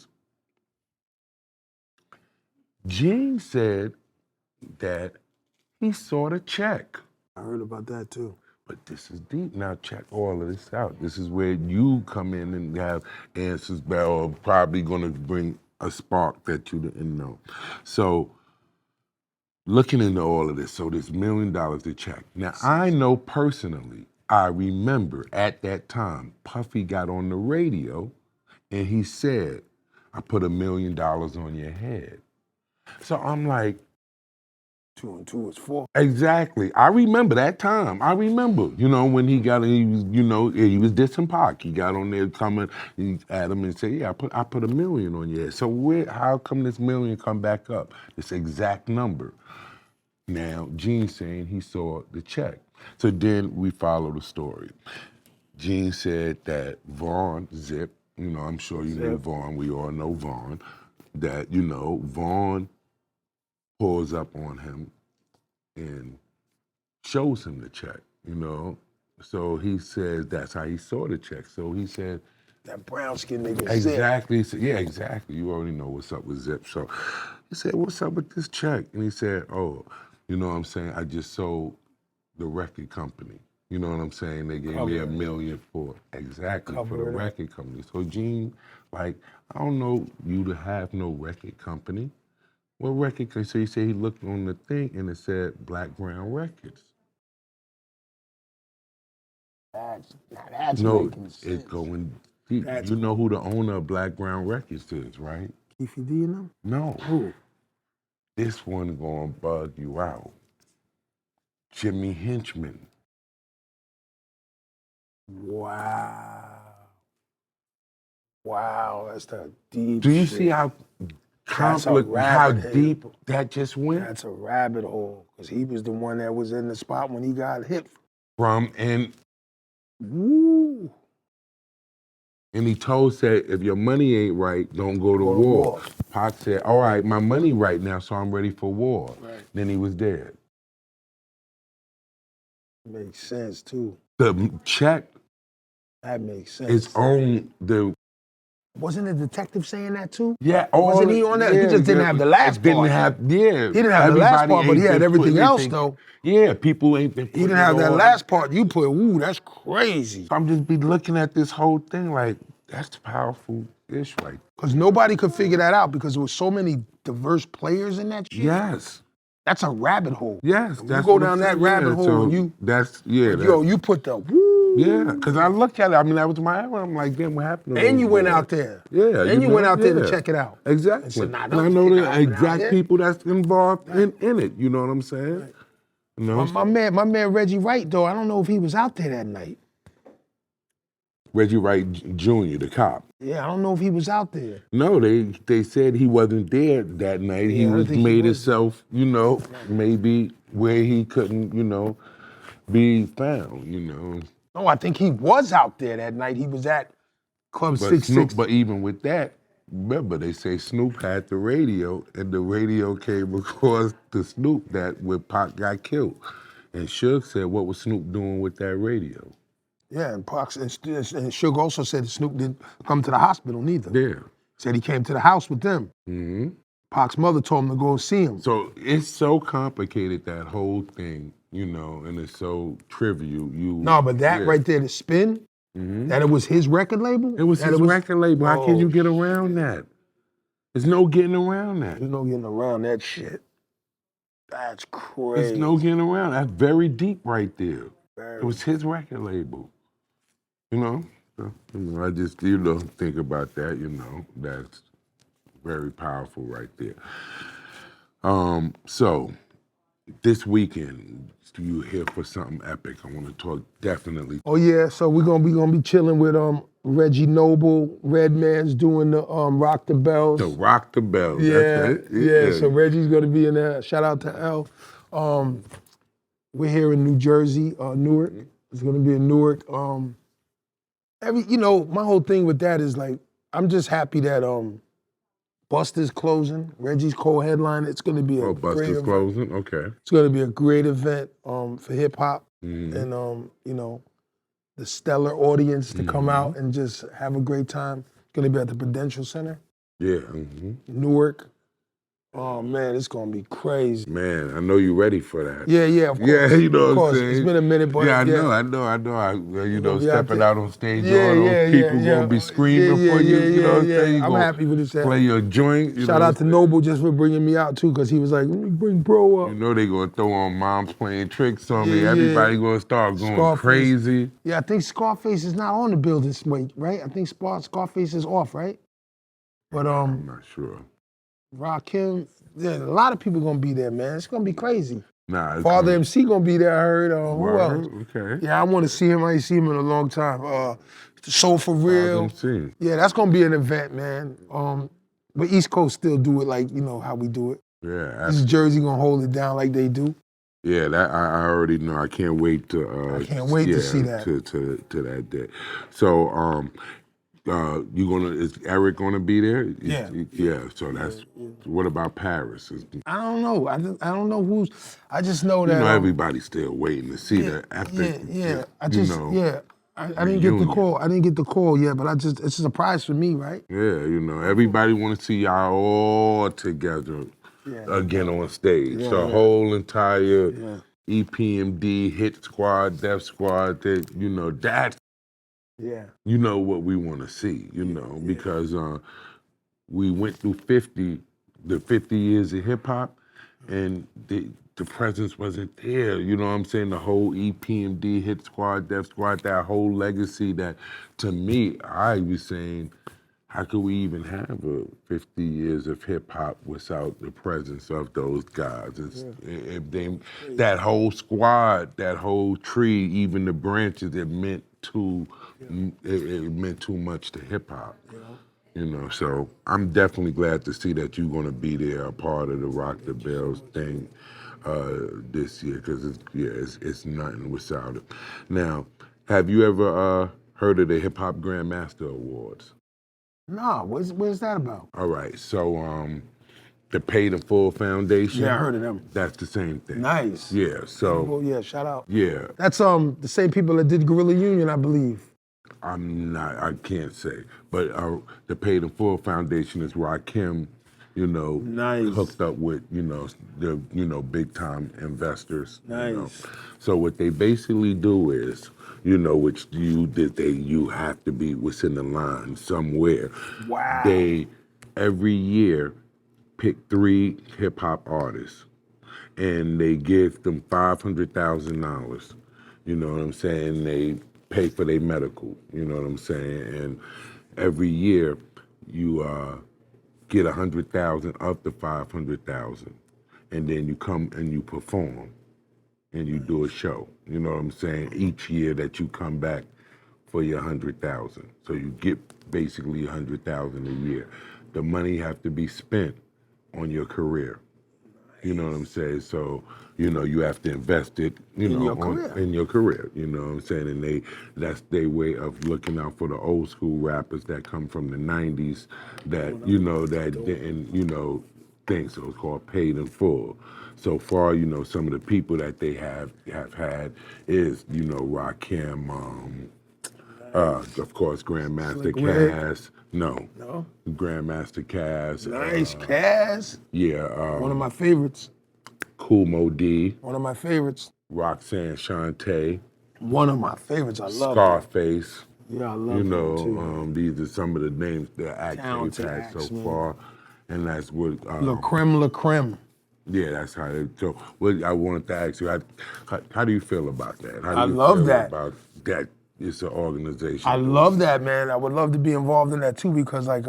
Gene said that he saw the check. I heard about that too. But this is deep. Now check all of this out. This is where you come in and have answers that are probably gonna bring a spark that you didn't know. So looking into all of this, so this $1 million to check. Now I know personally, I remember at that time, Puffy got on the radio and he said, "I put $1 million on your head." So I'm like, 2 and 2 is 4. exactly. I remember that time. I remember, you know, when he was, you know, he was dissing Pac. He got on there coming at him and said, "Yeah, I put $1 million on your head." So how come this $1 million come back up? This exact number. Now, Gene saying he saw the check. So then we follow the story. Gene said that Vaughn, Zip, you know, I'm sure you know Vaughn, we all know Vaughn, that, you know, Vaughn pulls up on him and shows him the check, you know. So he says that's how he saw the check. So he said, That brown skin nigga. exactly. He said, yeah, exactly. You already know what's up with Zip. So he said, "What's up with this check?" And he said, "Oh, you know what I'm saying? I just sold the record company. You know what I'm saying? They gave me $1 million for exactly for the record company." So Gene, like, "I don't know you to have no record company. What record company?" So he said he looked on the thing and it said Black Ground Records. That's No, making sense. it's going deep. You know who the owner of Black Ground Records is, right? Keefe D and them? No. Who? This one gonna bug you out. Jimmy Henchman. Wow. Wow, that's the deep Do you shit. see how deep that just went? That's a rabbit hole, because he was the one that was in the spot when he got hit. And Woo. And he said, "If your money ain't right, don't go to war." Pac said, "All right, my money right now, so I'm ready for war." Right. Then he was dead. Makes sense too. The check That makes sense. is on the. Wasn't the detective saying that too? Yeah, wasn't he on that? He just didn't have the last part. He didn't have the last part, but he had everything else though. Yeah, people ain't been. He didn't have that last part. You put, ooh, that's crazy. I'm just be looking at this whole thing like, that's powerful ish, right? Because nobody could figure that out because there was so many diverse players in that shit. Yes. That's a rabbit hole. Yes. When you go down that rabbit hole, you put the woo. Yeah, because I looked at it. I mean, that was my error. I'm like, damn, what happened? And you went out there. Yeah. And you went out there to check it out. Exactly. And, said, nah, and I know the exact people that's involved in it. You know what I'm saying? Right. You know? My man Reggie Wright, though, I don't know if he was out there that night. Reggie Wright Jr., the cop. Yeah, I don't know if he was out there. No, they said he wasn't there that night. Yeah, he was made himself, you know, maybe where he couldn't, you know, be found, you know. No, I think he was out there that night. He was at Club 66. But even with that, remember they say Snoop had the radio, and the radio came across to Snoop that when Pac got killed. And Suge said, what was Snoop doing with that radio? Yeah, and Pac and Suge also said Snoop didn't come to the hospital neither. Yeah. Said he came to the house with them. Mm-hmm. Pac's mother told him to go see him. So it's so complicated, that whole thing, you know, and it's so trivial. No, but that right there, the spin, that it was his record label? It was that his record label. How can you Oh, get around that? There's no getting around that. There's no getting around that shit. That's crazy. There's no getting around. That's very deep right there. It was his record label. You know? So, you know, I just, you know, think about that, you know. That's very powerful right there. So this weekend, you here for something epic. I want to talk definitely. Oh yeah, so we're gonna be chilling with Reggie Noble. Redman's doing the Rock the Bells. To Rock the Bells. Yeah, That's it. yeah. So Reggie's gonna be in there. Shout out to L. We're here in New Jersey, Newark. It's gonna be in Newark. You know, my whole thing with that is like, I'm just happy that Buster's closing. Reggie's co-headline. It's gonna be a great Buster's event. closing. Okay. It's gonna be a great event for hip hop and you know, the stellar audience to come out and just have a great time. It's gonna be at the Prudential Center. Yeah. Newark. Oh man, it's gonna be crazy. Man, I know you're ready for that. Yeah, of course. Yeah, you know of what I'm course. saying? It's been a minute, but I know. You know, be stepping out on stage, all those yeah, people gonna be screaming for you. You know what I'm saying? You I'm gonna happy with this. play your joint. Shout out to Noble just for bringing me out too, because he was like, let me bring bro up. You know they gonna throw on Mom's Playing Tricks on me. Everybody gonna start going Scarface. crazy. Yeah, I think Scarface is not on the bill this week, right? I think Scarface is off, right? But I'm not sure. Rakim, yeah, a lot of people gonna be there, man. It's gonna be crazy. Nah, it's Father gonna- MC gonna be there. I heard. Who Word? else? Okay. Yeah, I want to see him. I ain't seen him in a long time. Soul for Real. MC. Yeah, that's gonna be an event, man. But East Coast still do it like, you know, how we do it. Yeah. East Jersey gonna hold it down like they do. Yeah, that I already know. I can't wait to. I can't wait to see that. To that day. So is Eric gonna be there? Yeah. Yeah. So that's. What about Paris? I don't know. I don't know who's. I just know that. You know, everybody's still waiting to see the epic. Yeah. I didn't get the reunion. call. I didn't get the call yet, but it's a surprise for me, right? Yeah, you know, everybody want to see y'all all together again on stage. The whole entire EPMD, Hit Squad, Def Squad, you know, that's, you know, what we want to see, you know, because we went through the 50 years of hip hop, and the presence wasn't there. You know what I'm saying? The whole EPMD, Hit Squad, Def Squad, that whole legacy that, to me, I was saying, how could we even have a 50 years of hip hop without the presence of those guys? That whole squad, that whole tree, even the branches, it meant too much to hip hop. You know, so I'm definitely glad to see that you're going to be there, a part of the Rock the Bells thing this year, because it's nothing without it. Now, have you ever heard of the Hip Hop Grandmaster Awards? Nah, what's that about? All right, so the Paid in Full Foundation. Yeah, I heard of them. That's the same thing. Nice. Yeah, so. Yeah, shout out. Yeah. That's the same people that did Guerrilla Union, I believe. I can't say, but the Paid in Full Foundation is Rakim, you know, hooked up with, you know, the, you know, big time investors. Nice. You know? So what they basically do is, you know, you have to be within the line somewhere. Wow. They every year pick 3 hip hop artists, and they give them $500,000. You know what I'm saying? They pay for their medical, you know what I'm saying? And every year you get 100,000 of the 500,000, and then you come and you perform and you do a show, you know what I'm saying? Each year that you come back for your 100,000. So you get basically 100,000 a year. The money have to be spent on your career. You know what I'm saying? So, you know, you have to invest it, in your career, you know what I'm saying? And that's their way of looking out for the old school rappers that come from the 90s that, you know, that didn't, you know, think. So it's called Paid in Full. So far, you know, some of the people that they have had is, you know, Rakim, of course, Grandmaster Cass, No. No? Grandmaster Caz. Nice, Kaz. Yeah. One of my favorites. Cool Mo D. One of my favorites. Roxanne Shante. One of my favorites. I love them. Scarface. Yeah, I love You him too. know, these are some of the names, the acts they've Talented had acts, so man. far. And that's what, La creme. yeah, that's how it, so what I wanted to ask you, how do you feel about that? How do I you love feel that. about that it's an organization? I love that, man. I would love to be involved in that too because like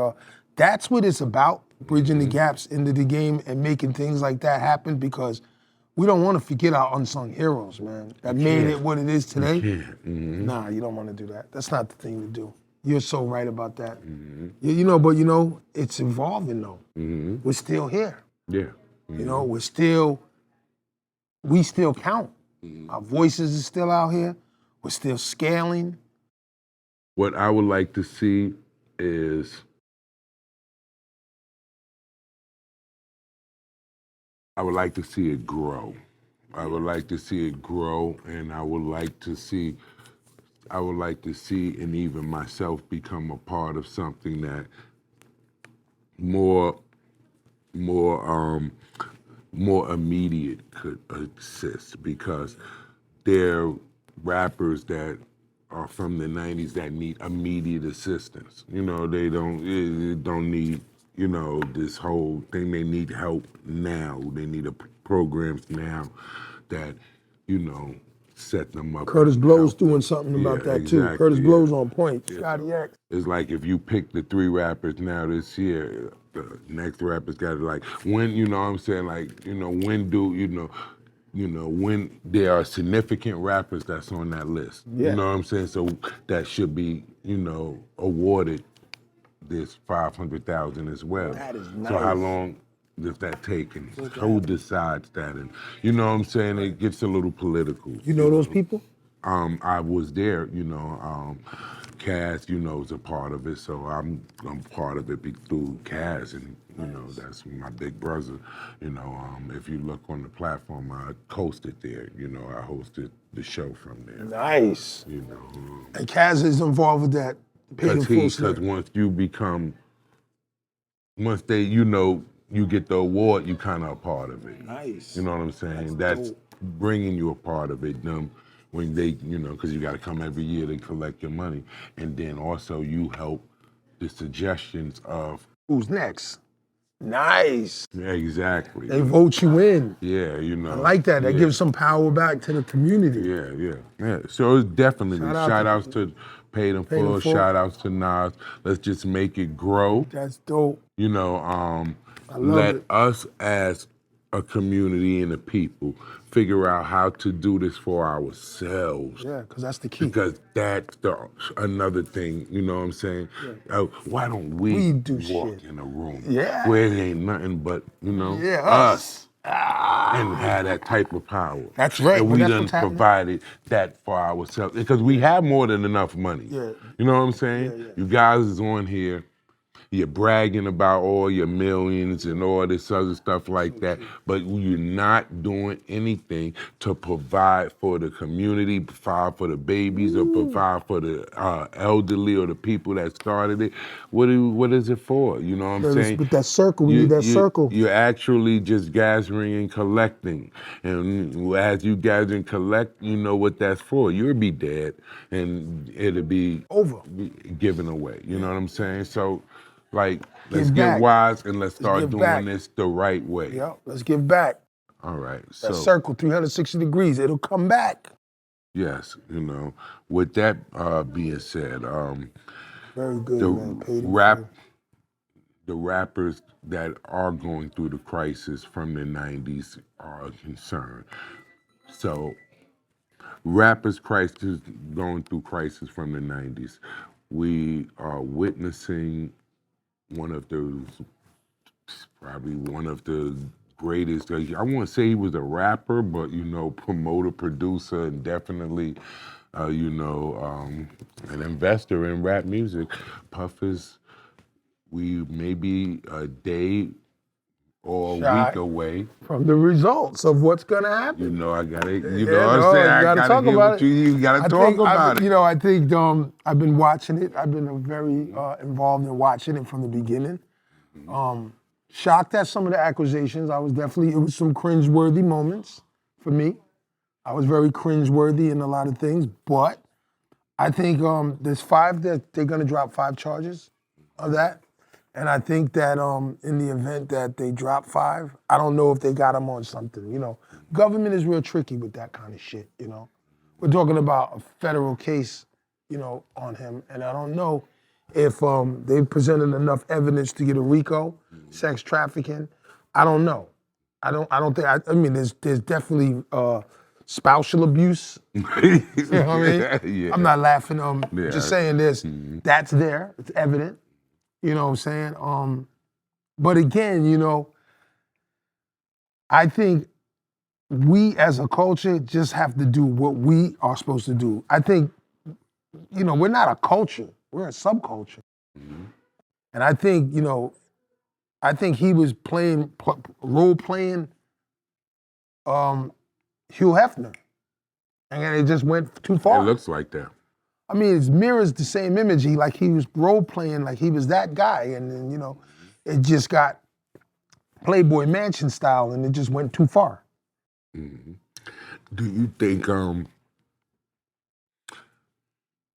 that's what it's about, bridging the gaps into the game and making things like that happen because we don't want to forget our unsung heroes, man. That made it what it is today. Nah, you don't want to do that. That's not the thing to do. You're so right about that. You know, but it's evolving though. We're still here. Yeah. You know, we still count. Our voices are still out here. We're still scaling. What I would like to see is I would like to see it grow. I would like to see it grow, and I would like to see and even myself become a part of something that more immediate could assist because there are rappers that are from the 90s that need immediate assistance. You know, they don't need, this whole thing. They need help now. They need programs now that, set them up. Curtis Blow's doing something about that too. Exactly, Curtis Blow's on point. Scotty X. It's like if you pick the 3 rappers now this year, the next rapper's got to when, I'm saying, when there are significant rappers that's on that list. Yeah. You know what I'm saying? So that should be, awarded this $500,000 as well. That is So how nice. long does that take? And who decides that? And you know what I'm saying? It gets a little political. You know those people? I was there, Cass, is a part of it, so I'm part of it through Cass, and that's my big brother. If you look on the platform, I hosted there. I hosted the show from there. Nice. And Kaz is involved with that. Because once they, you get the award, you kind of a part of it. Nice. You know what I'm saying? That's bringing you a part of it. When they, because you got to come every year to collect your money. And then also you help the suggestions of who's next. Nice. Yeah, exactly. They vote you in. Yeah, I like that. That gives some power back to the community. Yeah. So it's definitely shout outs to Paid in Full, shout outs to Nas. Let's just make it grow. That's dope. Let us as a community and a people figure out how to do this for ourselves. Yeah, because that's the key. Because that's another thing, you know what I'm saying? Yeah. Why don't we walk in a room where it ain't nothing but, us and have that type of power? That's right. And we done provided that for ourselves. Because we have more than enough money. Yeah. You know what I'm saying? Yeah. You guys is on here. You're bragging about all your millions and all this other stuff like that, but you're not doing anything to provide for the community, provide for the babies, or provide for the elderly or the people that started it. What is it for? You know what I'm saying? With that circle, we need that circle. You're actually just gathering and collecting. And as you gather and collect, you know what that's for. You'll be dead, and it'll be over, given away. You know what I'm saying? So, let's get wise and let's start doing this the right way. Yeah, let's give back. All right. That circle, 360 degrees, it'll come back. Yes, with that being said, very good, man. The rappers that are going through the crisis from the 90s are concerned. So, rappers going through crisis from the 90s. We are witnessing probably one of the greatest, I won't say he was a rapper, but, promoter, producer, and definitely, an investor in rap music. Puff is, we maybe a day or a Shy. week away. From the results of what's gonna happen. You know, I gotta, you Yeah, know what no, I'm saying? you I gotta gotta talk give about it to you. You gotta I talk think, about it. You know, I think I've been watching it. I've been very involved in watching it from the beginning. Shocked at some of the accusations. It was some cringeworthy moments for me. I was very cringeworthy in a lot of things, but I think there's 5 that they're gonna drop 5 charges of that. And I think that in the event that they drop 5, I don't know if they got him on something. You know, government is real tricky with that kind of shit. You know, we're talking about a federal case, you know, on him, and I don't know if they presented enough evidence to get a RICO, sex trafficking. I don't know. I don't think. I mean, there's definitely spousal abuse. You know what I mean? Yeah. I'm not laughing. Yeah. Just saying this. That's there. It's evident. You know what I'm saying? But again, you know, I think we as a culture just have to do what we are supposed to do. I think, you know, we're not a culture, we're a subculture. And I think, you know, I think he was role playing Hugh Hefner. And it just went too It far. looks like that. I mean, it mirrors the same image. He was role playing like he was that guy. And then, you know, it just got Playboy Mansion style and it just went too far. Do you think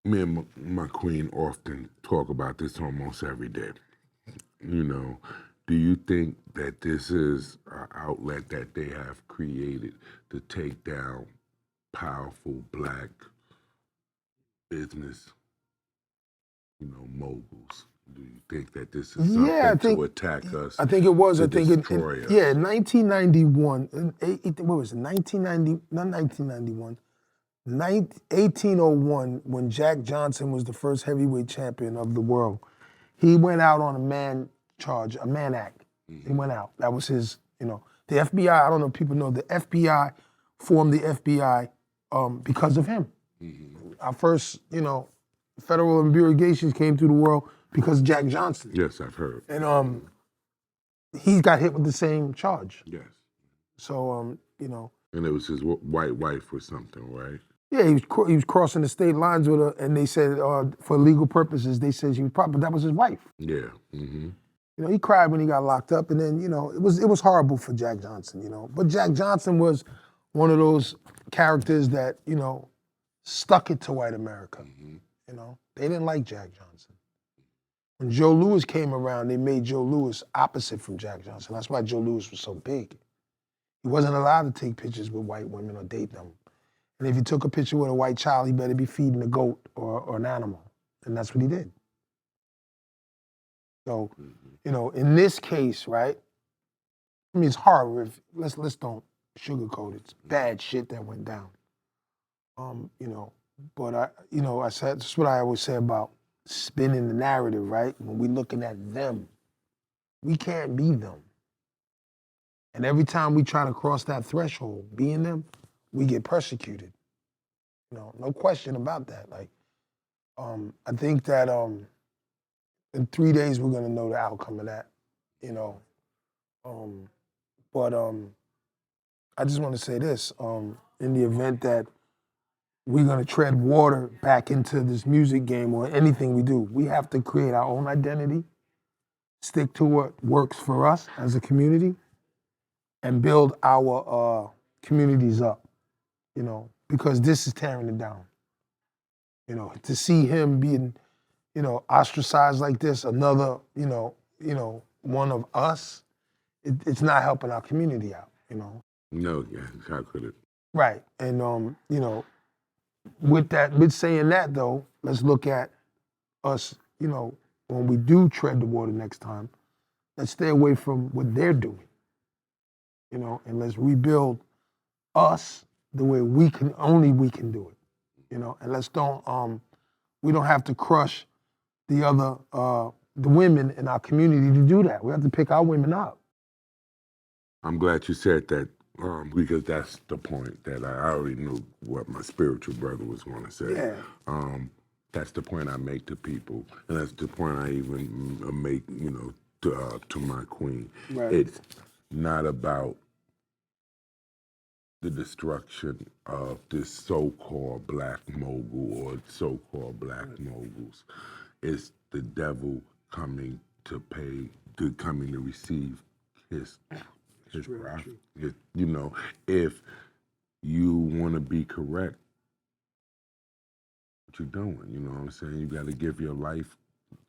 me and my queen often talk about this almost every day? You know, do you think that this is an outlet that they have created to take down powerful black business, you know, moguls? Do you think that this is something to attack us? I think it was. To I think destroy us? Yeah, in 1991, what was it? 1990, not 1991. 1801, when Jack Johnson was the first heavyweight champion of the world, he went out on a Mann Act. He went out. That was his, you know. The FBI, I don't know if people know, the FBI formed the FBI because of him. Our first, you know, federal investigations came through the world because of Jack Johnson. Yes, I've heard. And he got hit with the same charge. Yes. So, you know. And it was his white wife or something, right? Yeah, he was crossing the state lines with her, and they said for legal purposes, they said she was probably, that was his wife. Yeah. Mm-hmm. You know, he cried when he got locked up, and then, you know, it was horrible for Jack Johnson, you know. But Jack Johnson was one of those characters that, you know, stuck it to white America. You know, they didn't like Jack Johnson. When Joe Louis came around, they made Joe Louis opposite from Jack Johnson. That's why Joe Louis was so big. He wasn't allowed to take pictures with white women or date them. And if he took a picture with a white child, he better be feeding a goat or an animal. And that's what he did. So, you know, in this case, right? I mean, it's horrible. Let's don't sugarcoat it. It's bad shit that went down. You know, but I said, that's what I always say about spinning the narrative, right? When we're looking at them, we can't be them. And every time we try to cross that threshold, being them, we get persecuted. You know, no question about that. Like, I think that in 3 days we're gonna know the outcome of that. You know, but I just want to say this: in the event that we're gonna tread water back into this music game or anything we do, we have to create our own identity, stick to what works for us as a community, and build our communities up. You know, because this is tearing it down. You know, to see him being, you know, ostracized like this, another, you know, one of us, it's not helping our community out, you know. No, yeah, how could it? Right, and you know, with saying that though, let's look at us, you know, when we do tread the water next time, let's stay away from what they're doing, you know, and let's rebuild us the way we can do it, you know, and we don't have to crush the other, the women in our community to do that. We have to pick our women up. I'm glad you said that because that's the point that I already knew what my spiritual brother was going to say. Yeah. That's the point I make to people, and that's the point I even make, you know, to my queen. Right. It's not about the destruction of this so-called black mogul or so-called black moguls. It's the devil coming to receive his profit. You know, if you want to be correct, what you're doing, you know what I'm saying? You got to give your life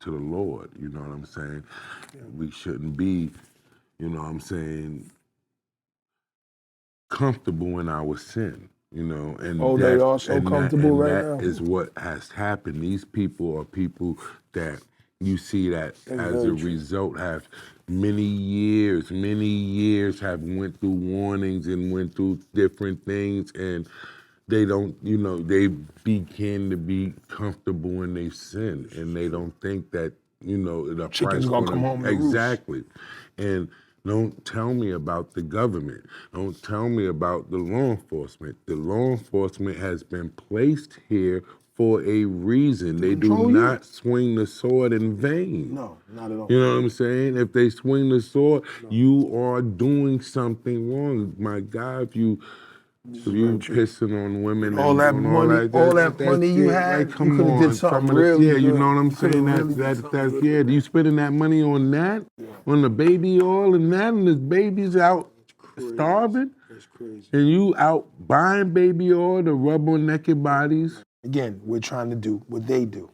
to the Lord, you know what I'm saying? Yeah. We shouldn't be, you know what I'm saying, comfortable in our sin, you know, and they are so comfortable right now. That is what has happened. These people are people that you see that as a result have many years have went through warnings and went through different things, and they don't, you know, they begin to be comfortable in their sin, and they don't think that, you know, the chicken's gonna come home to roost. Exactly. And don't tell me about the government. Don't tell me about the law enforcement. The law enforcement has been placed here for a reason. They do not swing the sword in vain. No, not at all. You know what I'm saying? If they swing the sword, you are doing something wrong. My God, if you pissing on women, all that money you had, like, come you could have did something really good. You know what I'm saying? Do you spending that money on that, on the baby oil and that, and the baby's out starving? That's crazy. And you out buying baby oil to rub on naked bodies? Again, we're trying to do what they do,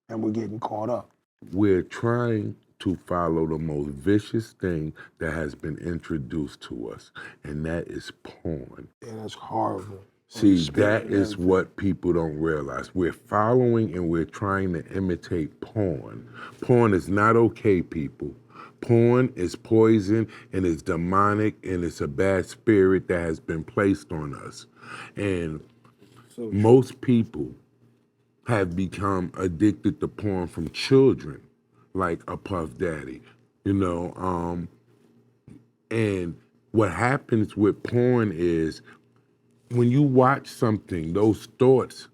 and we're getting caught up. We're trying to follow the most vicious thing that has been introduced to us, and that is porn. Yeah, that's horrible. See, that is what people don't realize. We're following and we're trying to imitate porn. Porn is not okay, people. Porn is poison and it's demonic and it's a bad spirit that has been placed on us. And most people have become addicted to porn from children, like a Puff Daddy, you know. And what happens with porn is when you watch something, those thoughts,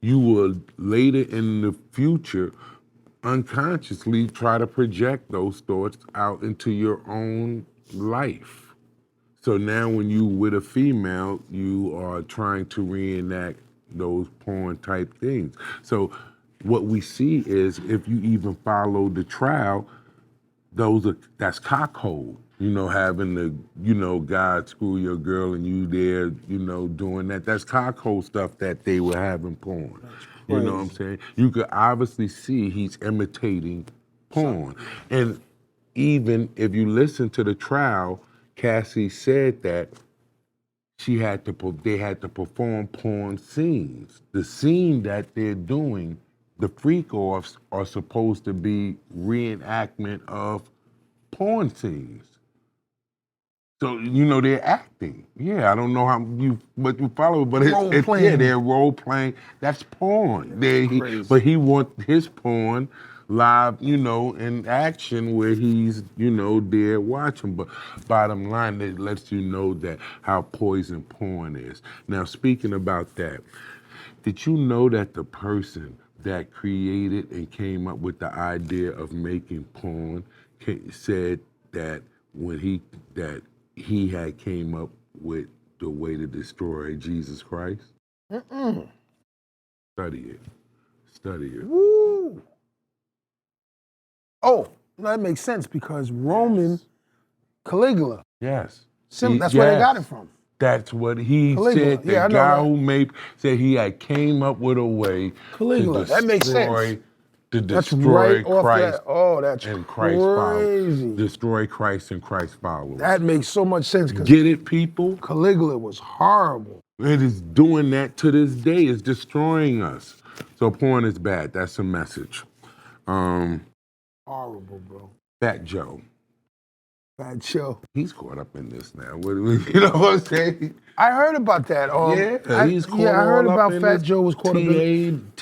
you will later in the future unconsciously try to project those thoughts out into your own life. So now when you with a female, you are trying to reenact those porn type things. So what we see is, if you even follow the trial, that's cockhold. You know, having the, you know, God screw your girl and you there, you know, doing that. That's cockhold stuff that they were having porn. You know what I'm saying? You could obviously see he's imitating porn. And even if you listen to the trial, Cassie said that they had to perform porn scenes. The scene that they're doing, the freak-offs are supposed to be reenactment of porn scenes. So, you know, they're acting. Yeah, I don't know what you follow, but they're role playing. That's porn. But he wants his porn live, you know, in action where he's, you know, there watching. But bottom line, it lets you know that how poison porn is. Now, speaking about that, did you know that the person that created and came up with the idea of making porn said that when he had came up with the way to destroy Jesus Christ? Study it. Woo! Oh, that makes sense because Roman Caligula. Yes. That's where they got it from. That's what he said. The guy who said he had came up with a way Caligula. That makes sense. To destroy Christ. That's and Christ crazy. Destroy Christ and Christ followers. That makes so much sense. Get it, people? Caligula was horrible. It is doing that to this day. It's destroying us. So porn is bad. That's a message. Horrible, bro. Fat Joe. Fat Joe. He's caught up in this now. You know what I'm saying? I heard about that. He's caught I heard about in Fat Joe was caught up in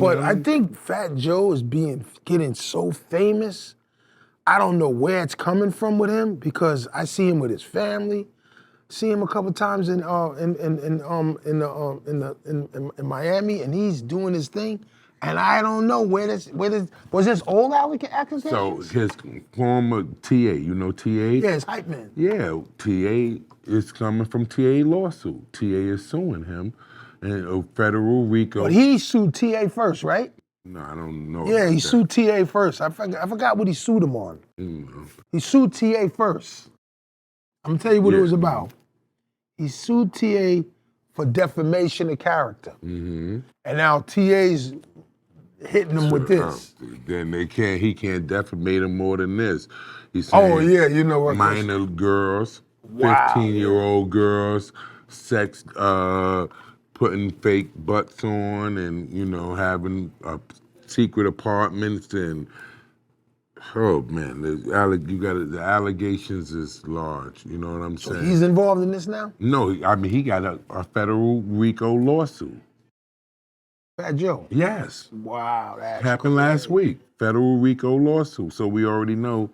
but I think Fat Joe is getting so famous. I don't know where it's coming from with him because I see him with his family. See him a couple times in Miami, and he's doing his thing. And I don't know where this was this old accusations? So his former TA, you know TA? Yeah, it's hype man. Yeah, TA is coming from TA lawsuit. TA is suing him and a federal RICO. But he sued TA first, right? No, I don't know. Yeah, about he that. sued TA first. I forgot what he sued him on. He sued TA first. I'm gonna tell you what it was about. He sued TA for defamation of character. And now TA's hitting him with this. Then he can't defamate him more than this. He's Oh saying yeah, you know what? minor girls, Wow, 15-year-old girls, sex, putting fake butts on, and having secret apartments, and oh man, the allegations is large. You know what I'm saying? He's involved in this now? No, I mean he got a federal RICO lawsuit. Fat Joe? Yes. Wow, that's Happened last week. Federal RICO lawsuit. So we already know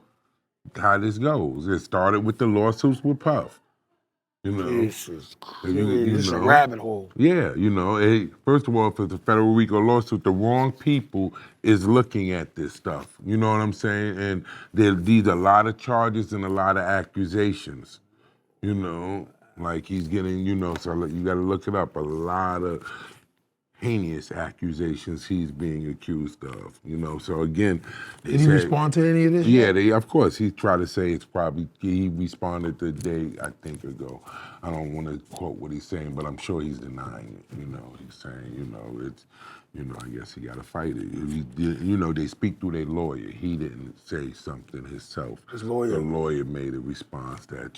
how this goes. It started with the lawsuits with Puff. This is crazy. This is a rabbit hole. Yeah, first of all, if it's a federal RICO lawsuit, the wrong people is looking at this stuff. You know what I'm saying? And these are a lot of charges and a lot of accusations. Like he's getting, so you got to look it up. A lot of heinous accusations he's being accused of. So again, did he respond to any of this? Yeah, of course. He tried to say he responded the day, I think, ago. I don't want to quote what he's saying, but I'm sure he's denying it. He's saying, I guess he got to fight it. They speak through their lawyer. He didn't say something himself. His lawyer. The lawyer made a response that,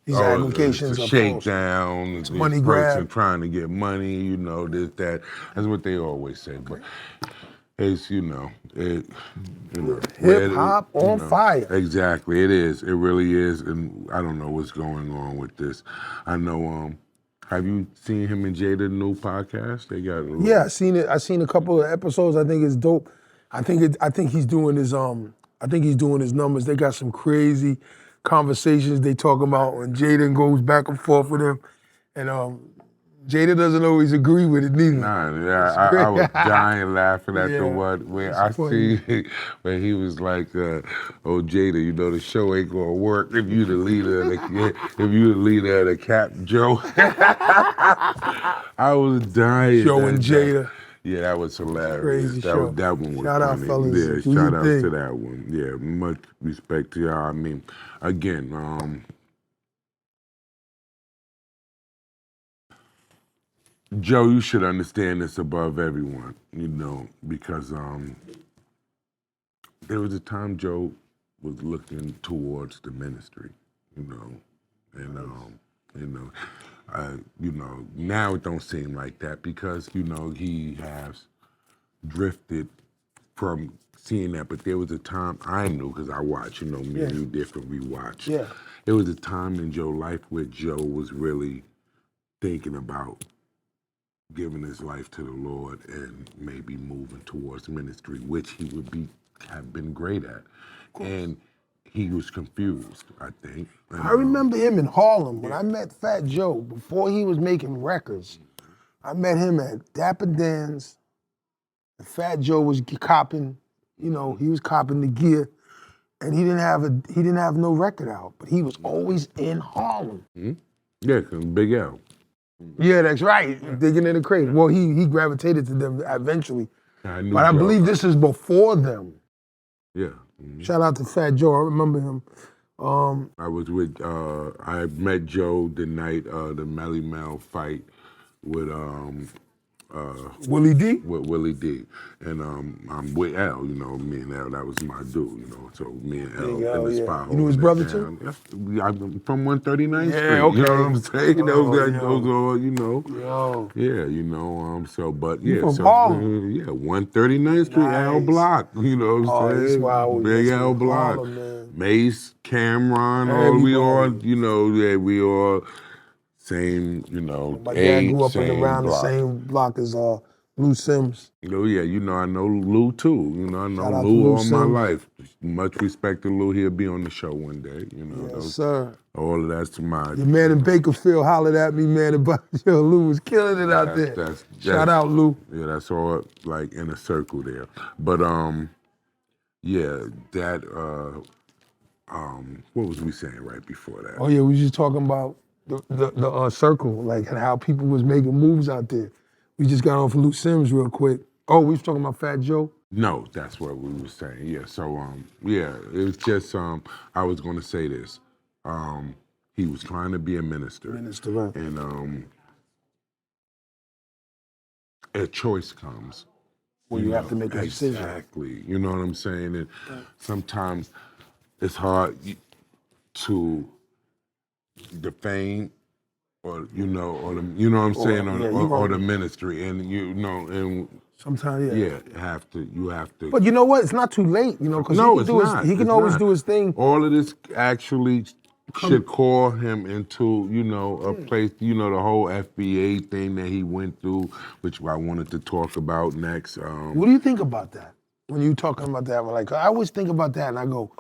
these allegations it's a are shakedown. It's money grab. Trying to get money, this, that. That's what they always say. But it's, hip hop on fire. Exactly, it is. It really is. And I don't know what's going on with this. I know. Have you seen him and Jada new podcast? They got. Yeah, I seen it. I seen a couple of episodes. I think it's dope. I think he's doing his numbers. They got some crazy conversations they talk about when Jada goes back and forth with him, and Jada doesn't always agree with it neither. I was dying laughing at the one where That's funny. see where he was like, "Oh Jada, the show ain't gonna work if you the leader of the Cap Joe." I was dying. Showing Jada. Yeah, that was hilarious. Crazy show. That one was shout funny. Out, fellas. Yeah, shout out to that one. Yeah, much respect to y'all. I mean, again, Joe, you should understand this above everyone, because there was a time Joe was looking towards the ministry, now it don't seem like that because, he has drifted from seeing that, but there was a time I knew, because I watch, me and you different, we watch. Yeah. There was a time in Joe's life where Joe was really thinking about giving his life to the Lord and maybe moving towards ministry, which he would have been great at. And he was confused, I think. And, I remember him in Harlem when I met Fat Joe before he was making records. I met him at Dapper Dan's. And Fat Joe was copping, he was copping the gear, and he didn't have no record out, but he was always in Harlem. Mm-hmm. Yeah, cause Big L. Yeah, that's right. Digging in the crate. Well, he gravitated to them eventually. But I believe this is before them. Yeah. Mm-hmm. Shout out to Fat Joe. I remember him. I was with, I met Joe the night the Melly Mel fight with Willie D? With Willie D. And I'm with L, me and L, that was my dude, so me and L in the spot. You knew his brother too? I'm from 139th Street, okay. You know what I'm saying? Those all, Yo. Yeah, so, but You yeah. from So, Harlem? 139th Street, L Block, you know what I'm saying? Big L Block. Harlem, Mace, Cameron, we all, same, My dad grew up around the same block as Lou Sims. I know Lou too. I know Shout out to Lou Lou all my Sims. life. much respect to Lou. He'll be on the show one day. You know, Yes, sir. all of that's to my. Your man in Bakerfield hollered at me, man, about yo, Lou was killing it out there. Shout out, Lou. Yeah, that's all like in a circle there. But yeah, that what was we saying right before that? Oh yeah, we was just talking about the circle, like and how people was making moves out there. We just got off Lou Sims real quick. Oh, we was talking about Fat Joe. No, that's what we were saying. Yeah. So yeah, it was just I was gonna say this. He was trying to be a minister. Minister, right. And a choice comes. When you have to make a decision. Exactly. You know what I'm saying? And sometimes it's hard to defame or you know what I'm saying, or the ministry, and you know, and sometimes you have to. But you know what? It's not too late, you know, because he can always do his thing. All of this actually should call him into, you know, a place, you know, the whole FBA thing that he went through, which I wanted to talk about next. What do you think about that? When you talking about that, like I always think about that and I go,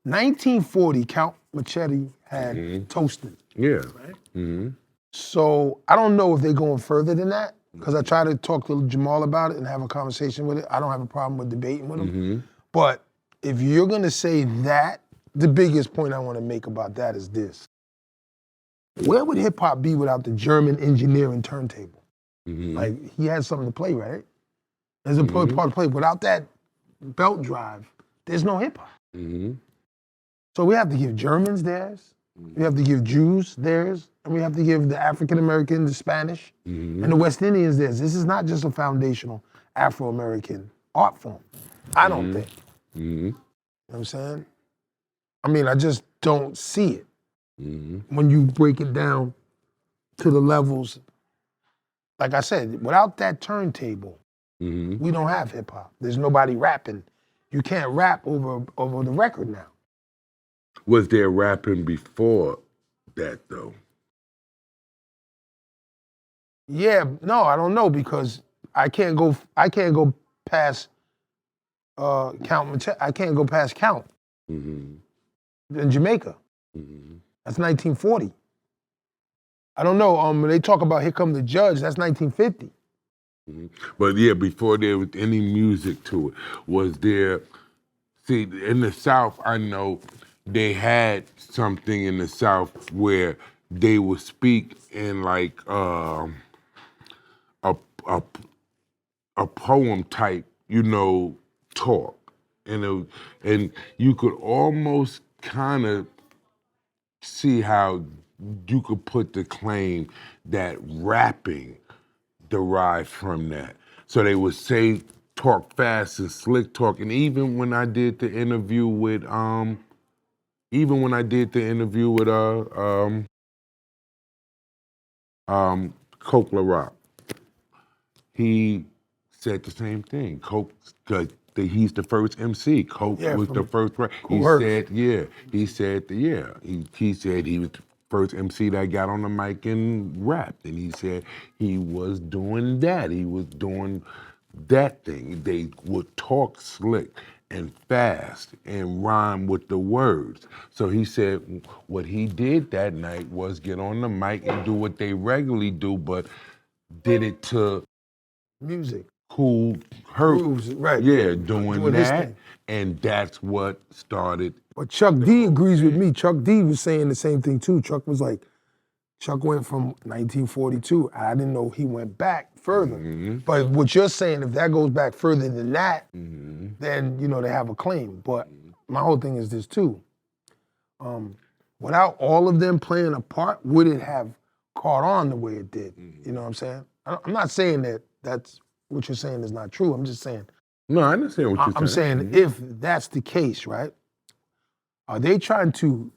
1940, Count Machete had Toasted. Yeah. Right? Mm-hmm. So I don't know if they're going further than that, because I try to talk to Jamal about it and have a conversation with it. I don't have a problem with debating with him. Mm-hmm. But if you're gonna say that, the biggest point I want to make about that is this. Where would hip hop be without the German engineering turntable? Mm-hmm. Like, he has something to play, right? There's a part to play. Without that belt drive, there's no hip hop. Mm-hmm. So we have to give Germans theirs, we have to give Jews theirs, and we have to give the African American, the Spanish, and the West Indians theirs. This is not just a foundational Afro-American art form. I don't think. Mm-hmm. You know what I'm saying? I mean, I just don't see it. Mm-hmm. When you break it down to the levels, like I said, without that turntable, we don't have hip hop. There's nobody rapping. You can't rap over the record now. Was there rapping before that though? Yeah, no, I don't know, because I can't go past Count. I can't go past Count. In Jamaica. That's 1940. I don't know. When they talk about Here Come the Judge, that's 1950. But yeah, before there was any music to it, was there? See, in the South, I know they had something in the South where they would speak in like a poem type, you know, talk, and you could almost kind of see how you could put the claim that rapping derived from that. So they would say, talk fast and slick talk. And even when I did the interview with Coke La Rock, he said the same thing. Coke, he's the first MC. Coke was the first. He said he was the first MC that got on the mic and rapped, and he said he was doing that. He was doing that thing. They would talk slick and fast and rhyme with the words. So he said what he did that night was get on the mic and do what they regularly do, but did it to music. Cool, her, right? Yeah, doing that, and that's what started. But Chuck D agrees with me. Chuck D was saying the same thing too. Chuck was like, Chuck went from 1942. I didn't know he went back further. But what you're saying, if that goes back further than that, then you know they have a claim. But my whole thing is this too. Without all of them playing a part, would it have caught on the way it did? You know what I'm saying? I'm not saying that that's what you're saying is not true. I'm just saying. No, I understand what you're saying. I'm saying if that's the case, right? Are they trying to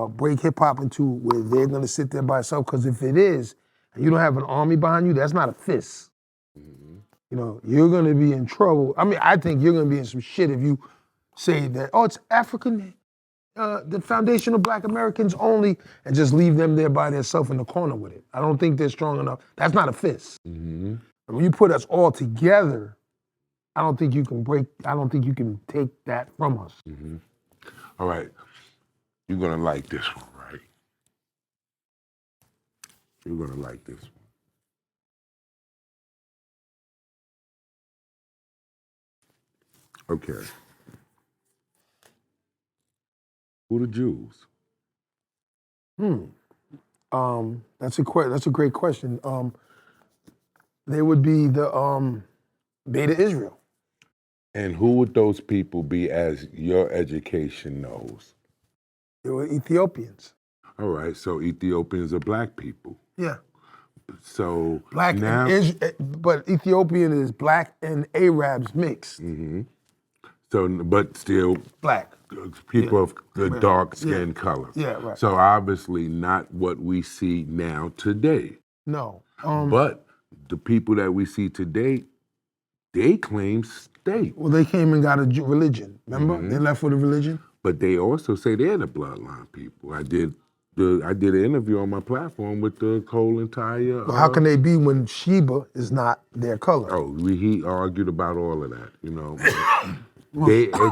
break hip hop into where they're gonna sit there by itself? Because if it is, and you don't have an army behind you, that's not a fist. You know, you're gonna be in trouble. I mean, I think you're gonna be in some shit if you say that, oh, it's African, the foundational Black Americans only, and just leave them there by themselves in the corner with it. I don't think they're strong enough. That's not a fist. And when you put us all together, I don't think you can take that from us. All right, you're gonna like this one, right? You're gonna like this one. Okay. Who the Jews? That's a great question. They would be the Beta Israel. And who would those people be as your education knows? They were Ethiopians. All right, so Ethiopians are black people. Yeah. So Black now, but Ethiopian is black and Arabs mixed. but still Black. people of the Right. dark skin color. Yeah, right. So obviously not what we see now today. No. But the people that we see today, they claim state. Well, they came and got a religion. Remember? They left with a religion. But they also say they're the bloodline people. I did an interview on my platform with the Cole and Taya. Well, how can they be when Sheba is not their color? He argued about all of that, you know.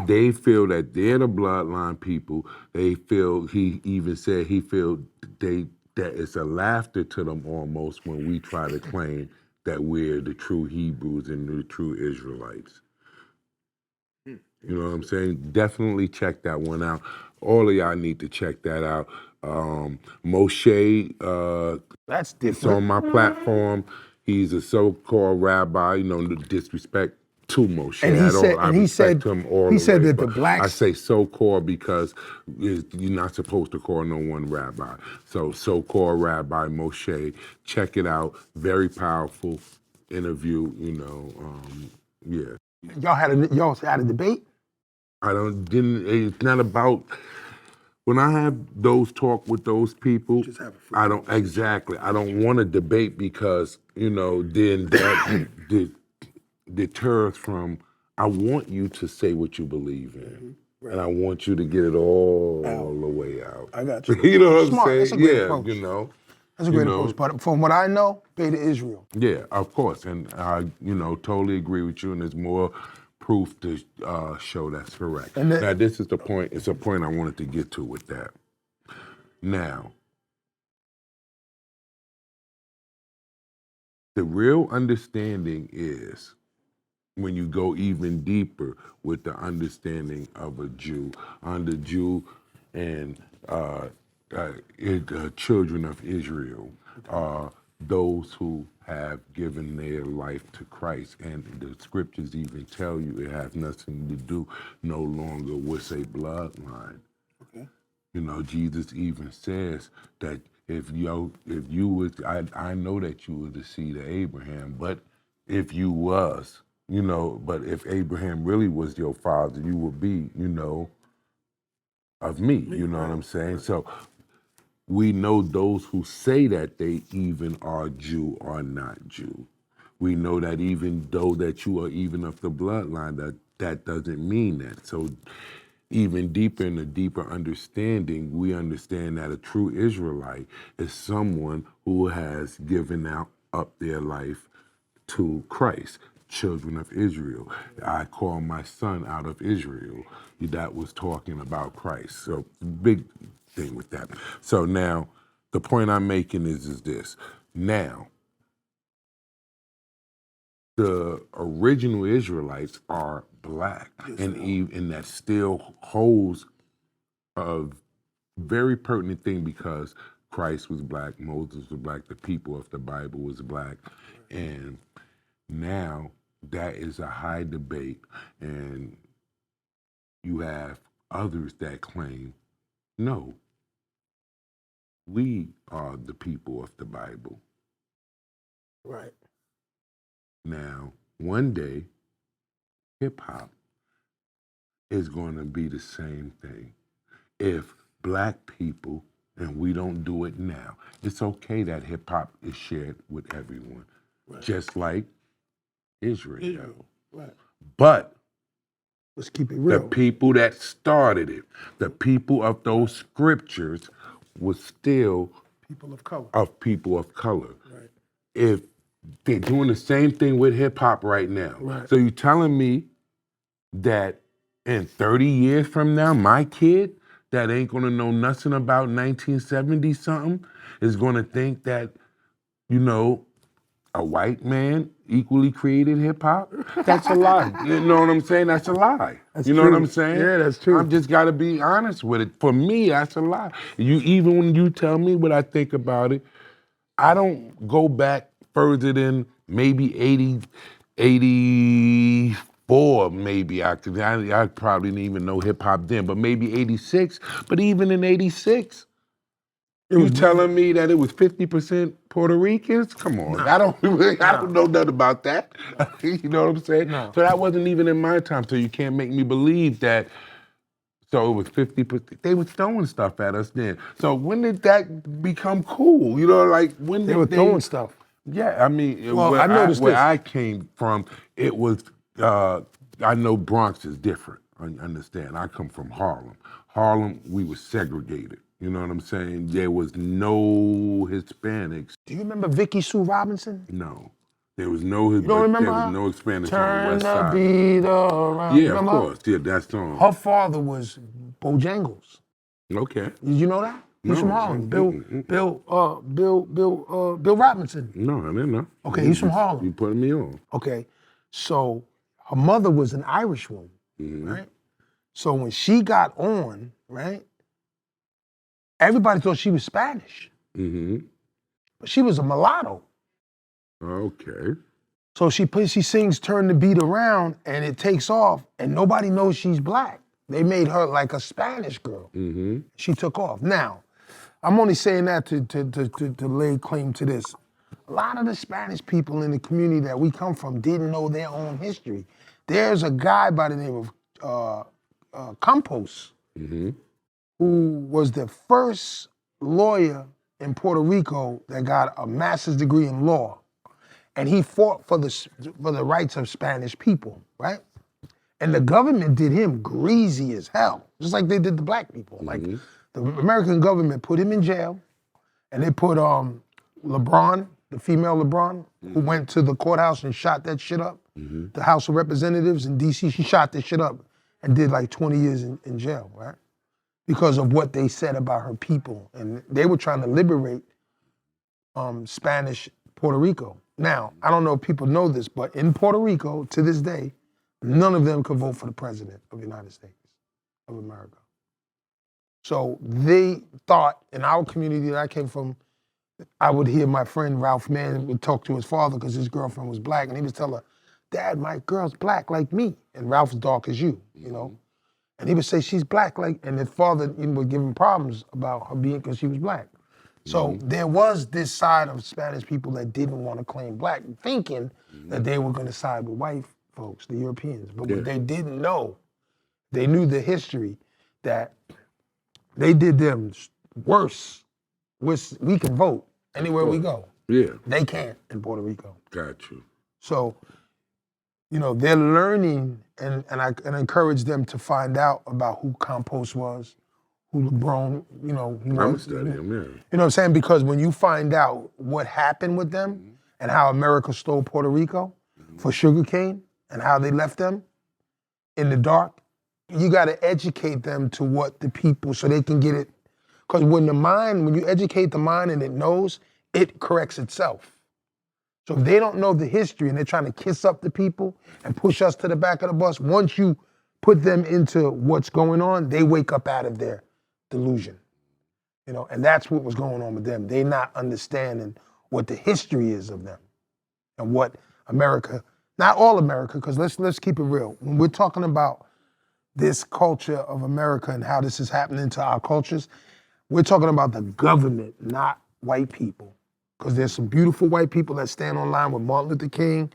They feel that they're the bloodline people. They feel, he even said he feel that it's a laughter to them almost when we try to claim that we're the true Hebrews and the true Israelites. You know what I'm saying? Definitely check that one out. All of y'all need to check that out. Moshe, That's it's different. on my platform. He's a so-called rabbi, no disrespect to Moshe And he at said- all. I and he respect said- him all he the said way, that the but blacks- I say so-called because you're not supposed to call no one rabbi. So-called Rabbi Moshe, check it out. Very powerful interview, you know. Yeah. Y'all had a debate? It's not about, when I have those talk with those people, Just have a free I don't want to debate because, you know, then that deters from, I want you to say what you believe in. And I want you to get it all the way out. I got you. You know what I'm Smart. saying? That's a great Yeah, approach. you know. That's a great approach. But from what I know, Beta Israel. Yeah, of course, and I, totally agree with you. And there's more proof to show that's correct. And Now, this is the point. It's a point I wanted to get to with that. Now, the real understanding is when you go even deeper with the understanding of a Jew, under Jew and children of Israel are those who have given their life to Christ. And the scriptures even tell you it has nothing to do no longer with a bloodline. Okay. You know, Jesus even says that if you was, I know that you were the seed of Abraham, but if you was, but if Abraham really was your father, you would be, of me, you know what I'm saying? So we know those who say that they even are Jew are not Jew. We know that even though that you are even of the bloodline, that doesn't mean that. So even deeper in a deeper understanding, we understand that a true Israelite is someone who has given up their life to Christ, children of Israel. I call my son out of Israel. That was talking about Christ. So big thing with that. So now the point I'm making is this. Now, the original Israelites are black, and that still holds a very pertinent thing because Christ was black, Moses was black, the people of the Bible was black, and now that is a high debate, and you have others that claim, no, we are the people of the Bible. Right. Now, one day, hip hop is going to be the same thing. If black people, and we don't do it now, it's okay that hip hop is shared with everyone, just like Israel. Right. But Let's keep it the real. people that started it, the people of those scriptures, was still People of color. of people of color. Right. If they're doing the same thing with hip hop right now. Right. So you telling me that in 30 years from now, my kid that ain't gonna know nothing about 1970 something is gonna think that, you know, a white man equally created hip hop? That's a lie. You know what I'm saying? That's a lie. That's you know true. what I'm saying? Yeah, that's true. I'm just gotta be honest with it. For me, that's a lie. Even when you tell me what I think about it, I don't go back further than maybe 84, maybe actually. I probably didn't even know hip hop then, but maybe 86. But even in 86, you telling me that it was 50% Puerto Ricans? Come on, I don't know nothing about that. You know what I'm saying? No. So that wasn't even in my time. So you can't make me believe that. So it was 50%. They were throwing stuff at us then. So when did that become cool? You know, like when did They were throwing stuff. Yeah, I mean, Well, I noticed where this. I came from, it was. I know Bronx is different. I understand. I come from Harlem. Harlem, we were segregated. You know what I'm saying? There was no Hispanics. Do you remember Vicky Sue Robinson? No, there was no. You don't remember there her? was no Hispanics Turn on the West the Side. beat around. Yeah, Remember of her? course. Yeah, that song. Her father was Bojangles. Okay. Did you know that? He's from No. Harlem. Bill Robinson. No, I didn't know. Okay, he's from Harlem. You putting me on. Okay, so her mother was an Irish woman, right? So when she got on, right, everybody thought she was Spanish, but she was a mulatto. Okay. So she sings "Turn the Beat Around" and it takes off, and nobody knows she's black. They made her like a Spanish girl. She took off. Now, I'm only saying that to lay claim to this. A lot of the Spanish people in the community that we come from didn't know their own history. There's a guy by the name of Campos, who was the first lawyer in Puerto Rico that got a master's degree in law. And he fought for the rights of Spanish people, right? And the government did him greasy as hell, just like they did the black people. Like the American government put him in jail, and they put LeBron, the female LeBron, who went to the courthouse and shot that shit up, the House of Representatives in DC, she shot that shit up and did like 20 years in jail, right? Because of what they said about her people. And they were trying to liberate Spanish Puerto Rico. Now, I don't know if people know this, but in Puerto Rico, to this day, none of them could vote for the president of the United States of America. So they thought, in our community that I came from, I would hear my friend Ralph Mann would talk to his father because his girlfriend was black, and he would tell her, "Dad, my girl's black like me." And Ralph's dark as you, you know? And he would say, "She's black like," and his father would give him problems about her being, because she was black. So there was this side of Spanish people that didn't want to claim black, thinking that they were going to side with white folks, the Europeans. But what they didn't know, they knew the history, that they did them worse. We can vote anywhere we go. Yeah. They can't in Puerto Rico. Got you. So, you know, they're learning, and I encourage them to find out about who Campos was, who LeBron, you know, he I'm was. studying, yeah. You know what I'm saying? Because when you find out what happened with them and how America stole Puerto Rico for sugarcane and how they left them in the dark, you got to educate them to what the people, so they can get it. Because when you educate the mind and it knows, it corrects itself. So if they don't know the history and they're trying to kiss up the people and push us to the back of the bus, once you put them into what's going on, they wake up out of their delusion. You know, and that's what was going on with them. They not understanding what the history is of them and what America, not all America, because let's keep it real. When we're talking about this culture of America and how this is happening to our cultures, we're talking about the government, not white people. Because there's some beautiful white people that stand online with Martin Luther King,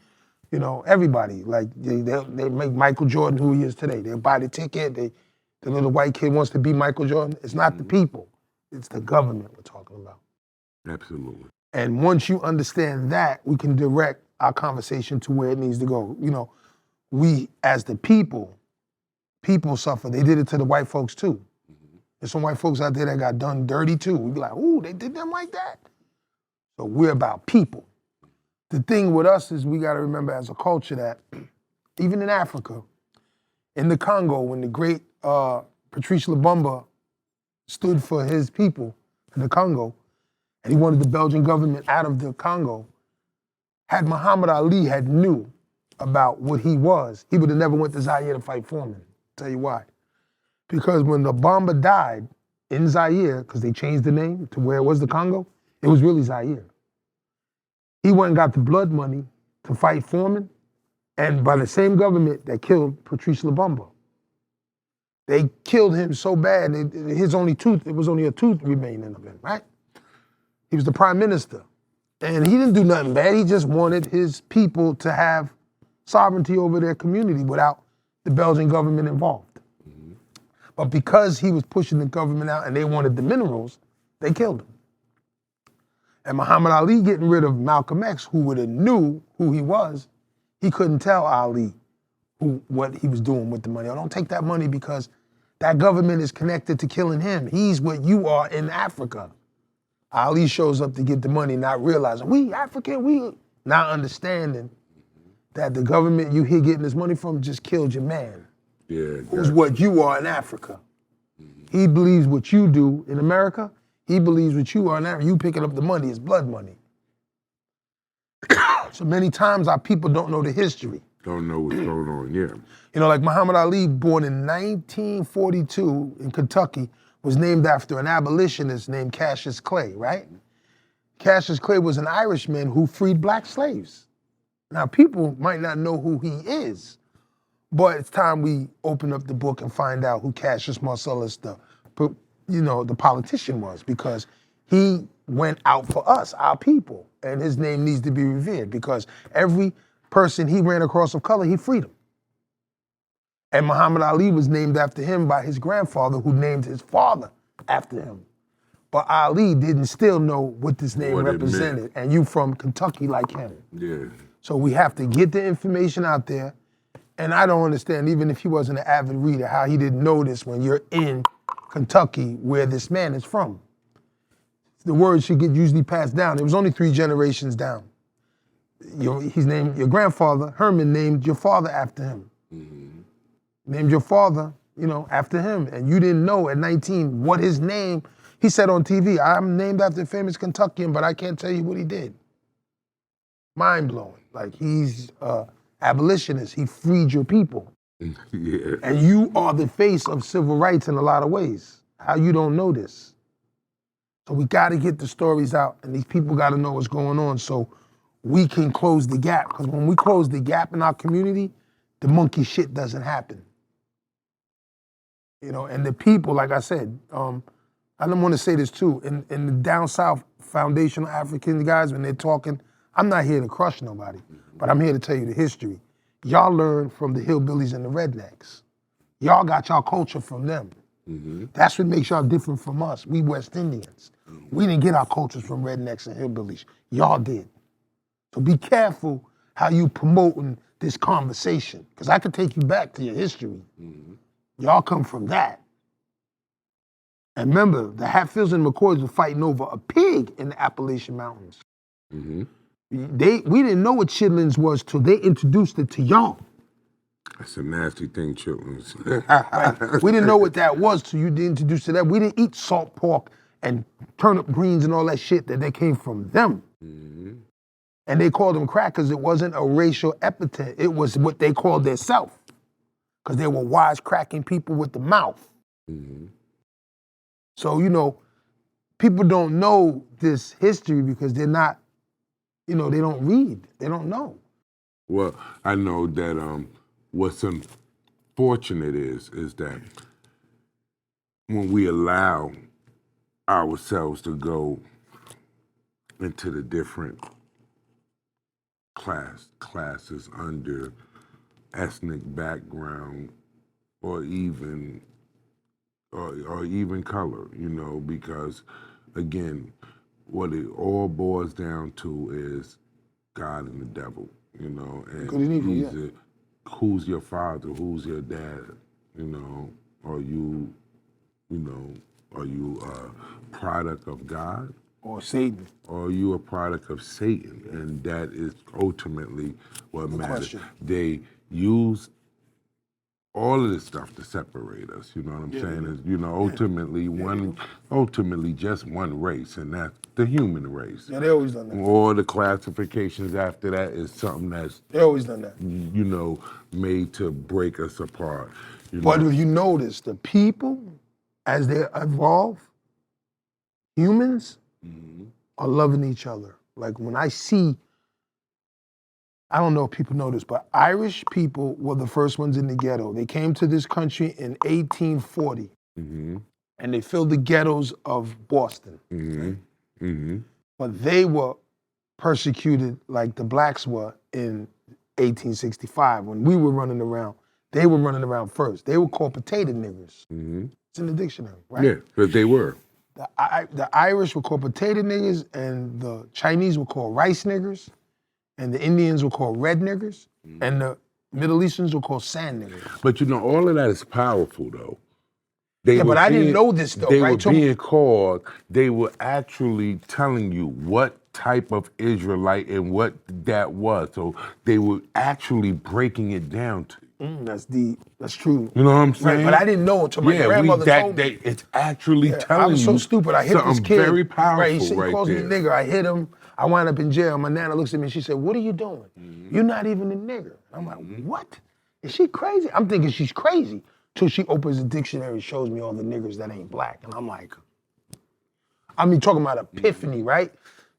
you know, everybody. Like they make Michael Jordan who he is today. They'll buy the ticket, the little white kid wants to be Michael Jordan. It's not the people, it's the government we're talking about. Absolutely. And once you understand that, we can direct our conversation to where it needs to go. You know, we as the people suffer. They did it to the white folks too. There's some white folks out there that got done dirty too. We'd be like, ooh, they did them like that. So we're about people. the thing with us is we got to remember as a culture that even in Africa, in the Congo, when the great Patrice Lumumba stood for his people in the Congo, and he wanted the Belgian government out of the Congo, had Muhammad Ali had knew about what he was, he would have never went to Zaire to fight Foreman. Tell you why. Because when the bomber died in Zaire, because they changed the name to where it was the Congo, it was really Zaire. He went and got the blood money to fight Foreman, and by the same government that killed Patrice Lumumba. They killed him so bad, his only tooth, it was only a tooth remaining of him, right? He was the prime minister. And he didn't do nothing bad. He just wanted his people to have sovereignty over their community without the Belgian government involved. Mm-hmm. But because he was pushing the government out and they wanted the minerals, they killed him. And Muhammad Ali getting rid of Malcolm X, who would have knew who he was, he couldn't tell Ali what he was doing with the money. I don't take that money because that government is connected to killing him. He's what you are in Africa. Ali shows up to get the money, not realizing, we African, we not understanding that the government you here getting this money from just killed your man. Yeah, who's what you are in Africa. He believes what you do in America, he believes what you are in Africa. You picking up the money, it's blood money. So many times our people don't know the history. Don't know what's going on, yeah. You know, like Muhammad Ali, born in 1942 in Kentucky, was named after an abolitionist named Cassius Clay, right? Cassius Clay was an Irishman who freed black slaves. Now, people might not know who he is, but it's time we open up the book and find out who Cassius Marcellus, the politician was, because he went out for us, our people, and his name needs to be revered because every person he ran across of color, he freed them. And Muhammad Ali was named after him by his grandfather, who named his father after him. But Ali didn't still know what this name represented, and you from Kentucky like him. Yeah. So we have to get the information out there, and I don't understand, even if he wasn't an avid reader, how he didn't know this when you're in Kentucky, where this man is from. The word should get usually passed down. It was only 3 generations down. Your grandfather, Herman, named your father after him. Mm-hmm. Named your father, after him. And you didn't know at 19 what his name, he said on TV, I'm named after a famous Kentuckian, but I can't tell you what he did. Mind blowing. Like he's abolitionist, he freed your people. Yeah. And you are the face of civil rights in a lot of ways. How you don't know this? So we gotta get the stories out, and these people gotta know what's going on so we can close the gap. Because when we close the gap in our community, the monkey shit doesn't happen. And the people, like I said, I don't want to say this too, in the down south foundational African guys, when they're talking, I'm not here to crush nobody, but I'm here to tell you the history. Y'all learn from the hillbillies and the rednecks. Y'all got y'all culture from them. Mm-hmm. That's what makes y'all different from us. We West Indians. We didn't get our cultures from rednecks and hillbillies. Y'all did. So be careful how you promoting this conversation, because I could take you back to your history. Mm-hmm. Y'all come from that. And remember, the Hatfields and McCoys were fighting over a pig in the Appalachian Mountains. Mm-hmm. We didn't know what chitlins was till they introduced it to y'all. That's a nasty thing, chitlins. Right. We didn't know what that was till you introduced to that. We didn't eat salt pork and turnip greens and all that shit that they came from them. Mm-hmm. And they called them crackers. It wasn't a racial epithet. It was what they called their self. Because they were wisecracking people with the mouth. Mm-hmm. So, people don't know this history because they're not, they don't read. They don't know. Well, I know that what's unfortunate is that when we allow ourselves to go into the different classes under ethnic background or even color, because again, what it all boils down to is God and the devil, and who's your father, who's your dad, are you a product of God Or Satan. Or you a product of Satan, and that is ultimately what matters. Question. They use all of this stuff to separate us. You know what I'm saying? Is ultimately just one race, and that's the human race. Yeah, they always done that. All the classifications after that is something that's They always done that. Made to break us apart. But if you notice, the people, as they evolve, humans are loving each other. Like when I see, I don't know if people know this, but Irish people were the first ones in the ghetto. They came to this country in 1840, and they filled the ghettos of Boston. But they were persecuted like the blacks were in 1865 when we were running around. They were running around first. They were called potato niggers. It's in the dictionary, right? Yeah, but they were. The Irish were called potato niggers, and the Chinese were called rice niggers, and the Indians were called red niggers, and the Middle Easterns were called sand niggers. But all of that is powerful, though. But I didn't know this, though, they right? were being called, they were actually telling you what type of Israelite and what that was. So they were actually breaking it down to you. That's deep. That's true. You know what I'm saying? Right, but I didn't know until my grandmother told me. It's actually telling you. I was so stupid. I hit this kid. Very powerful, right? He calls me a nigger. I hit him. I wind up in jail. My nana looks at me and she said, "What are you doing? You're not even a nigger." I'm like, "What? Is she crazy?" I'm thinking she's crazy. Till she opens the dictionary and shows me all the niggers that ain't black. And I'm like, talking about epiphany, right?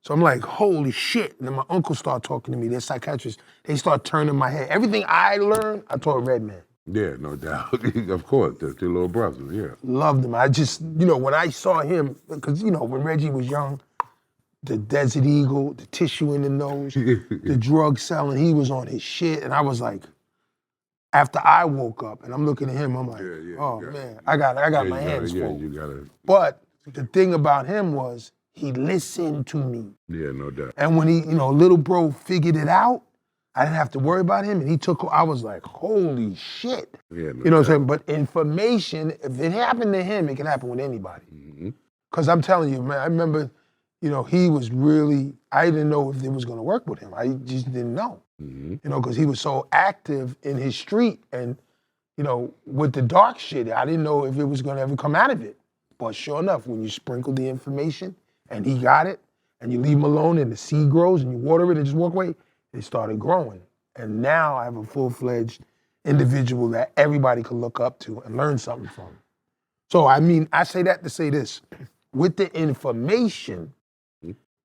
So I'm like, holy shit. And then my uncle started talking to me. They're psychiatrists. They start turning my head. Everything I learned, I taught Red Man. Yeah, no doubt. Of course, that's your little brother, yeah. Loved him. I just, when I saw him, because, when Reggie was young, the Desert Eagle, the tissue in the nose, the drug selling, he was on his shit. And I was like, after I woke up and I'm looking at him, I'm like, man, I got my hands full. You gotta. But the thing about him was he listened to me. Yeah, no doubt. And when he, little bro figured it out, I didn't have to worry about him. And I was like, holy shit. Yeah, no you know what I'm saying? But information, if it happened to him, it can happen with anybody. Because I'm telling you, man, I remember, he was really, I didn't know if it was going to work with him. I just didn't know. Because he was so active in his street and, with the dark shit, I didn't know if it was gonna ever come out of it. But sure enough, when you sprinkle the information and he got it, and you leave him alone and the seed grows and you water it and just walk away, it started growing. And now I have a full-fledged individual that everybody can look up to and learn something from. So, I say that to say this. With the information,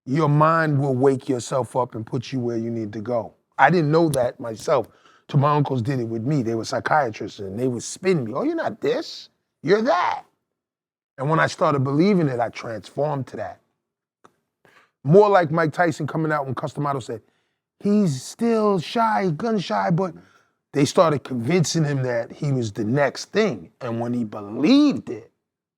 your mind will wake yourself up and put you where you need to go. I didn't know that myself till my uncles did it with me. They were psychiatrists and they would spin me. Oh, you're not this, you're that. And when I started believing it, I transformed to that. More like Mike Tyson coming out when Customato said, he's still shy, gun shy, but they started convincing him that he was the next thing. And when he believed it,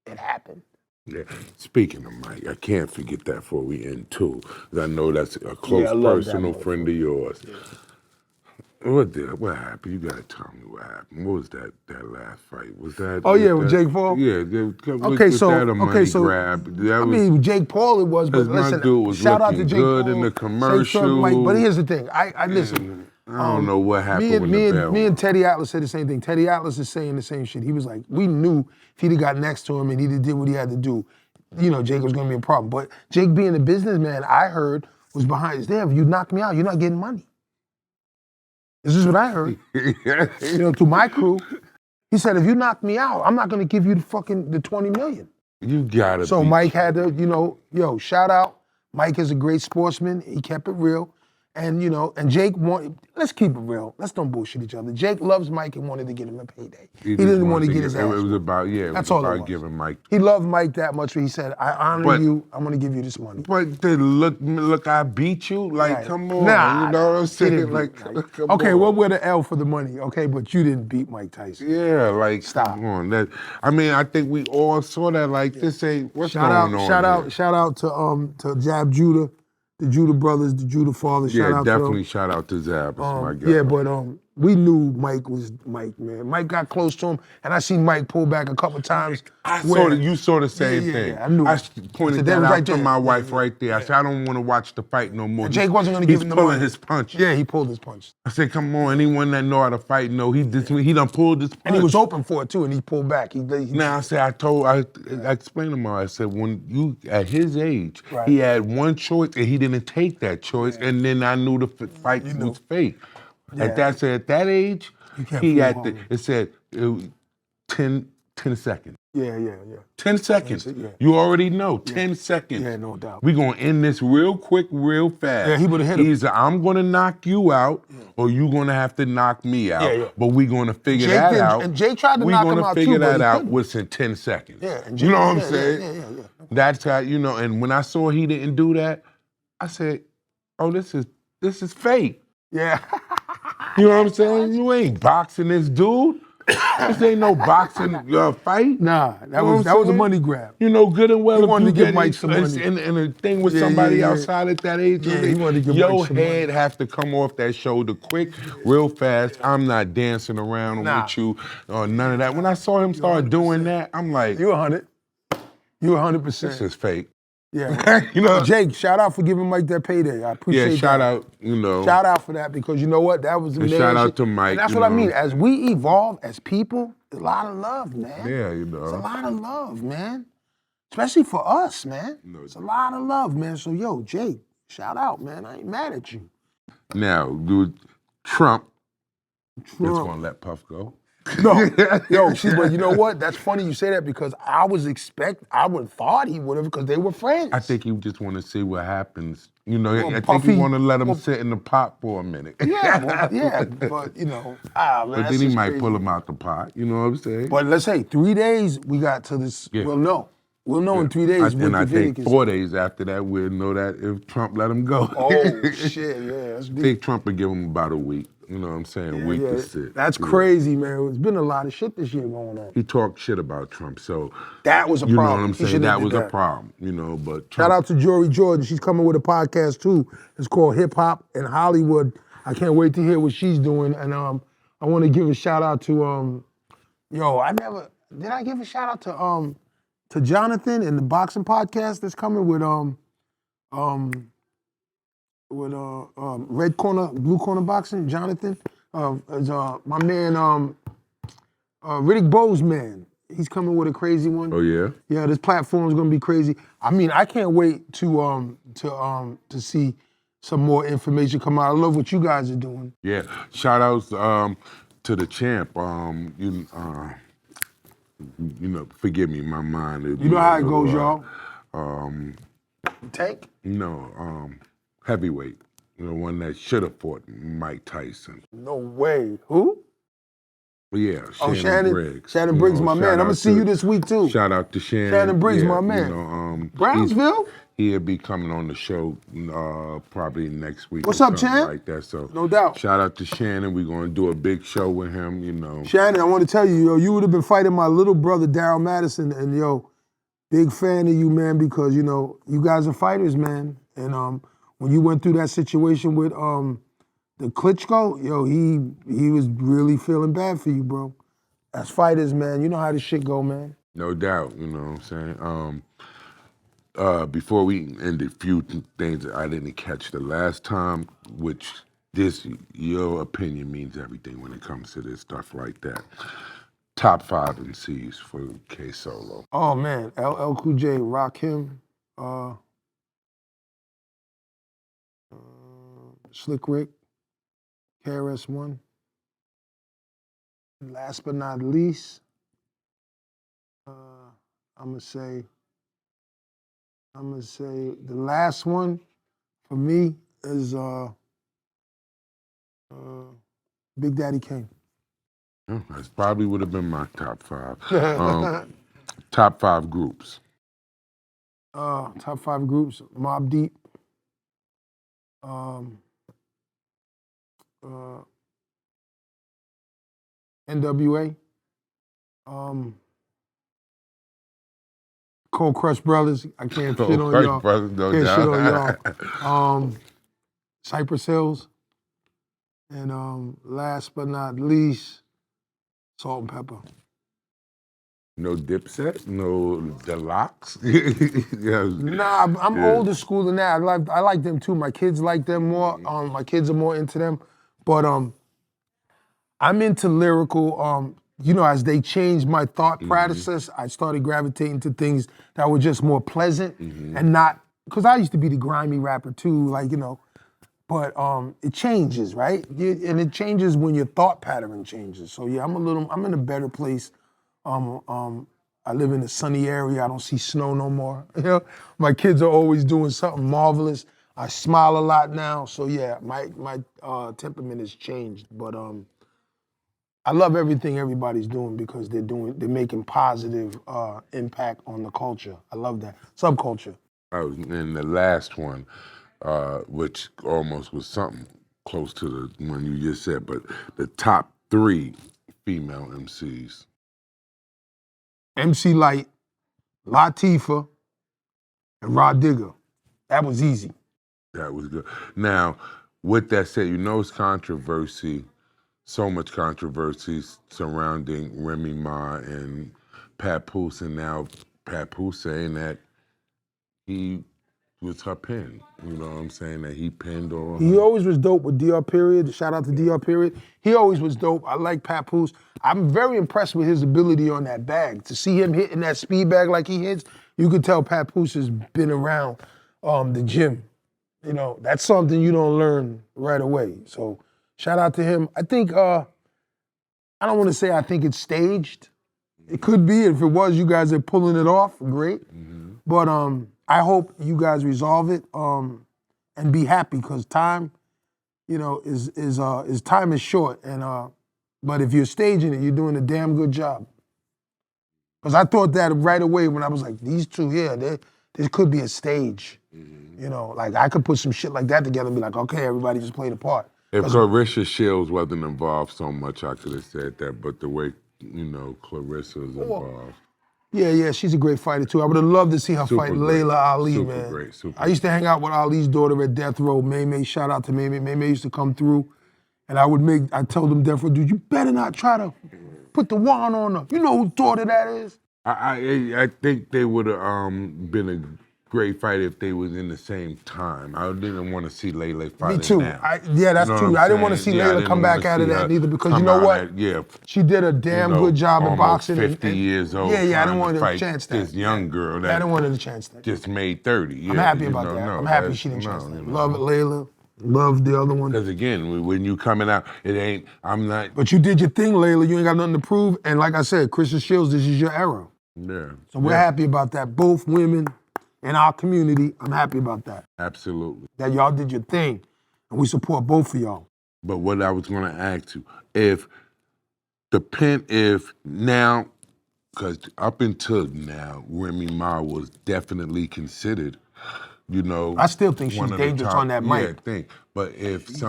it happened. Yeah. Speaking of Mike, I can't forget that before we end too, because I know that's a close personal friend of yours. Yeah. What happened? You gotta tell me what happened. What was that last fight? Was that? Oh yeah, with Jake Paul. Yeah. Grab? Jake Paul it was, but listen, dude was shout out to Jake good Paul. In the commercial. But here's the thing. I listen. I don't know what happened me and Teddy Atlas said the same thing. Teddy Atlas is saying the same shit. He was like, we knew if he'd have got next to him and he did what he had to do, Jake was gonna be a problem. But Jake being a businessman, I heard, was behind his damn, if you knock me out, you're not getting money. This is what I heard. To my crew. He said, if you knock me out, I'm not gonna give you the 20 million. You gotta So Mike had to, shout out. Mike is a great sportsman. He kept it real. And, and Jake let's keep it real. Let's don't bullshit each other. Jake loves Mike and wanted to get him a payday. He didn't want to get his ass. It was about, that's all about giving Mike. He loved Mike that much where he said, I honor you, I'm going to give you this money. But look, I beat you? Like, come on. You know what I'm saying? Come okay, on. what were the L for the money? Okay, but you didn't beat Mike Tyson. Yeah, like, stop. Come on. I think we all saw that, like, this ain't, what's going on? Shout out to Jab Judah. The Judah brothers, the Judah fathers, shout out to them. Yeah, definitely shout out to Zab, that's my guy. Yeah, but we knew Mike was Mike, man. Mike got close to him, and I seen Mike pull back a couple times. You saw the same thing. Yeah, I knew. I pointed They that was out right to there. my wife right there. I said, I don't want to watch the fight no more. And Jake wasn't going to give him the money. He's pulling his punch. Yeah, he pulled his punch. I said, come on, anyone that know how to fight know he done pulled his punch. And he was open for it too, and he pulled back. Now I said, I explained to him, I said, when you at his age, he had one choice and he didn't take that choice, and then I knew the fight was fake. At that age, he had it said 10 seconds. Yeah. 10 seconds. You already know, 10 seconds. Yeah, no doubt. We're going to end this real quick, real fast. Yeah, he would have hit him. Either I'm going to knock you out or you're going to have to knock me out. Yeah. But we're going to figure that out. And Jake tried to knock him out too, We're going to figure that out couldn't. within 10 seconds. Yeah, and you know what I'm yeah, saying? Yeah. That's how, and when I saw he didn't do that, I said, oh, this is fake. Yeah. You know what I'm saying? You ain't boxing this dude. This ain't no boxing fight. Nah, that was a money grab. You know good and well he if wanted you to give get Mike some money. And a thing with somebody outside at that age, he wanted to give your Mike some head money. have to come off that shoulder quick, real fast. I'm not dancing around with you or none of that. When I saw him start doing that, I'm like, You 100. You 100%. this is fake. Yeah. Jake, shout out for giving Mike that payday. I appreciate that. Yeah, shout out, Shout out for that because you know what? That was amazing. Shout out to Mike. And that's what I mean. As we evolve as people, a lot of love, man. Yeah, It's a lot of love, man. Especially for us, man. It's a lot of love, man. So, yo, Jake, shout out, man. I ain't mad at you. Now, dude, Trump is going to let Puff go. No, but you know what? That's funny you say that because I would have thought he would have because they were friends. I think he just want to see what happens. I Puffy, think he want to let him sit in the pot for a minute. but man, but then he might pull him out the pot. You know what I'm saying? But let's say 3 days we got to this. Yeah. We'll know in 3 days. And I think 4 days after that we'll know that if Trump let him go. Oh shit, yeah, that's deep. I think Trump would give him about a week. You know what I'm saying? A week to sit. That's crazy, man. There's been a lot of shit this year going on. He talked shit about Trump, so that was a problem. You know what I'm saying? That was a problem. But Trump, shout out to Jory Jordan. She's coming with a podcast too. It's called Hip Hop in Hollywood. I can't wait to hear what she's doing. And I want to give a shout out to did I give a shout out to Jonathan and the boxing podcast that's coming with Red Corner, Blue Corner Boxing, Jonathan. My man, Riddick Boseman. He's coming with a crazy one. Oh yeah? Yeah, this platform is gonna be crazy. I mean, I can't wait to see some more information come out. I love what you guys are doing. Yeah, shout outs to the champ. Forgive me, my mind. You know how it goes, y'all. Tank? No, heavyweight. One that should have fought Mike Tyson. No way. Who? Yeah, Shannon Briggs. Shannon Briggs, my man. I'm gonna see you this week too. Shout out to Shannon. Shannon Briggs, my man. Brownsville? He'll be coming on the show probably next week. What's up, champ? Like that. So no doubt. Shout out to Shannon. We're gonna do a big show with him. Shannon, I want to tell you, you would have been fighting my little brother Daryl Madison, and big fan of you, man, because you guys are fighters, man. And when you went through that situation with the Klitschko, he was really feeling bad for you, bro. As fighters, man, you know how this shit go, man. No doubt, you know what I'm saying? Before we end a few things that I didn't catch the last time, which your opinion means everything when it comes to this stuff like that. Top 5 MCs for K Solo. Oh man, LL Cool J, Rakim, Slick Rick, KRS-One. Last but not least, I'm gonna say the last one for me is Big Daddy Kane. That probably would have been my top 5. Top 5 groups. Top 5 groups: Mobb Deep, NWA, Cold Crush Brothers. I can't shit on y'all. Brothers, no can't doubt. shit on y'all. Cypress Hills. And last but not least, Salt and Pepper. No Dipset, no Deluxe. Yeah. Nah, I'm Yeah. older school than that. I like them too. My kids like them more. My kids are more into them. But I'm into lyrical. As they changed my thought process, I started gravitating to things that were just more pleasant and not, because I used to be the grimy rapper too, but it changes, right? And it changes when your thought pattern changes. So yeah, I'm in a better place. I live in a sunny area. I don't see snow no more. My kids are always doing something marvelous. I smile a lot now. So yeah, my temperament has changed. But I love everything everybody's doing because they're making positive impact on the culture. I love that subculture. And the last one, which almost was something close to the one you just said, but the top 3 female MCs. MC Light, Latifah, and Rod Digger. That was easy. That was good. Now, with that said, it's controversy, so much controversy surrounding Remy Ma and Papoose, and now Papoose saying that he was her pen. You know what I'm saying? That he penned on He her. always was dope with DR Period. Shout out to DR Period. He always was dope. I like Papoose. I'm very impressed with his ability on that bag. To see him hitting that speed bag like he hits, you could tell Papoose has been around the gym. That's something you don't learn right away. So shout out to him. I think, I don't want to say I think it's staged. It could be. If it was, you guys are pulling it off. Great. But I hope you guys resolve it and be happy because time, is time is short. And but if you're staging it, you're doing a damn good job. Because I thought that right away when I was like, these two here, there could be a stage. Like I could put some shit like that together and be like, okay, everybody just play the part. If Clarissa Shields wasn't involved so much, I could have said that. But the way, Clarissa's involved. Yeah, she's a great fighter too. I would have loved to see her Super fight great. Layla Ali, Super man. great, super I used to hang out with Ali's daughter at Death Row, May. Shout out to May. May used to come through, and I told him, Death Row, dude, you better not try to put the wand on her. You know whose daughter that is? I think they would have been a great fight if they was in the same time. I didn't want to see Layla fighting Me too. now. That's true. I didn't want to see Layla come back out of that neither because you know what? She did a damn good job in boxing. 50 years old. Yeah, I didn't want to her to chance that. This young girl that I didn't want her to chance that. just made 30. I'm happy about that. I'm happy she didn't chance that. Love it, Layla. Love the other one. Because again, when you coming out, I'm not. But you did your thing, Layla. You ain't got nothing to prove. And like I said, Kristen Shields, this is your era. Yeah. So we're happy about that. Both women in our community, I'm happy about that. Absolutely. That y'all did your thing. And we support both of y'all. But what I was going to ask you, if now, because up until now, Remy Ma was definitely considered, I still think she's dangerous on that mic. Yeah, thing. But if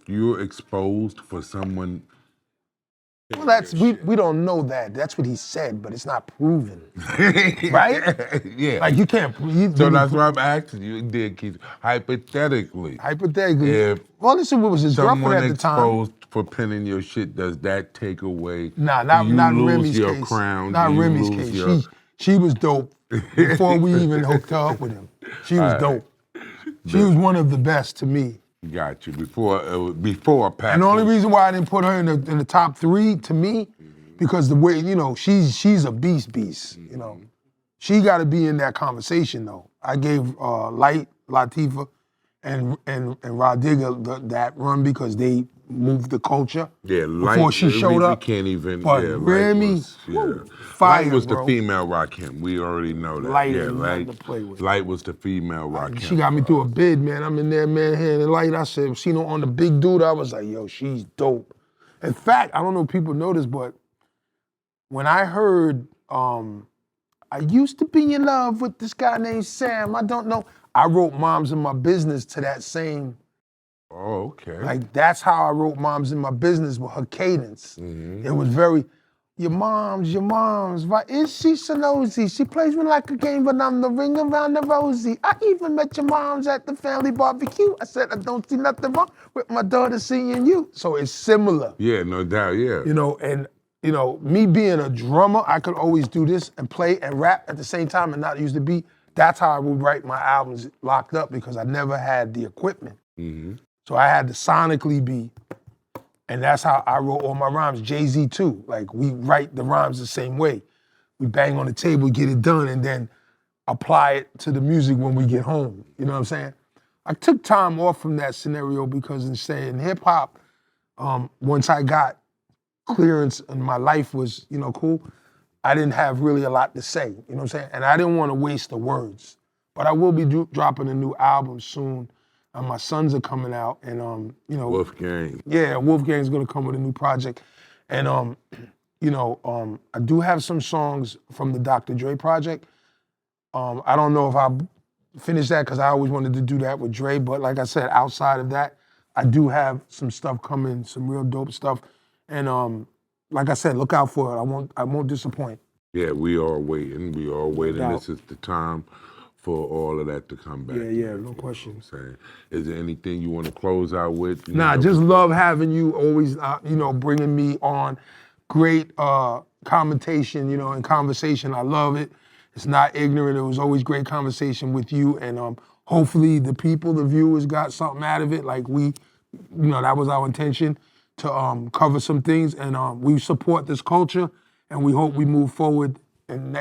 you're exposed for someone. Well, we don't know that. That's what he said, but it's not proven. Right? Yeah. Like you can't. So that's why I'm asking you, hypothetically. If well, listen, what was his girlfriend at the time? Someone exposed for pinning your shit, does that take away? Nah, not Remy's your case. Crown, not Remy's case. She was dope before we even hooked her up with him. She was dope. She was one of the best to me. Got you. Before Pat. And the only reason why I didn't put her in the top 3 to me, because the way, she's a beast, She got to be in that conversation though. I gave Light, Latifah, and Rod Digger that run because they moved the culture. Yeah, Light, before she showed up. We can't even. But Remy, fire, Light was bro. the female Rakim. We already know that. Light yeah, is Light, nothing to play with. Light was the female Rakim. She got me through a bid, man. I'm in there, man, handing Light. I said, seen her on the big dude. I was like, yo, she's dope. In fact, I don't know if people know this, but when I heard, I used to be in love with this guy named Sam, I don't know. I wrote Moms in My Business to that same. Oh, okay. Like, that's how I wrote Moms in My Business with her cadence. Mm-hmm. It was very, Your mom's, right? Is she so nosy? She plays me like a game, but I'm the ring around the rosy. I even met your moms at the family barbecue. I said, I don't see nothing wrong with my daughter seeing you. So it's similar. Yeah, no doubt, yeah. You know, and you know, me being a drummer, I could always do this and play and rap at the same time and not use the beat. That's how I would write my albums locked up because I never had the equipment. So I had to sonically be, and that's how I wrote all my rhymes. Jay-Z too, like we write the rhymes the same way. We bang on the table, get it done, and then apply it to the music when we get home. You know what I'm saying? I took time off from that scenario because in hip hop, once I got clearance and my life was, you know, cool, I didn't have really a lot to say. You know what I'm saying? And I didn't want to waste the words. But I will be dropping a new album soon. My sons are coming out, and you know, Wolfgang. Yeah, Wolfgang's gonna come with a new project, and you know, I do have some songs from the Dr. Dre project. I don't know if I'll finish that because I always wanted to do that with Dre, but like I said, outside of that, I do have some stuff coming, some real dope stuff, and like I said, look out for it. I won't disappoint. Yeah, we are waiting. We are waiting. doubt. This is the time for all of that to come back. Yeah, no question. You know what I'm saying? Is there anything you want to close out with? Nah, just love having you always, you know, bringing me on. Great commentation, you know, and conversation. I love it. It's not ignorant. It was always great conversation with you, and hopefully the people, the viewers, got something out of it. Like you know, that was our intention to cover some things, and we support this culture, and we hope we move forward. And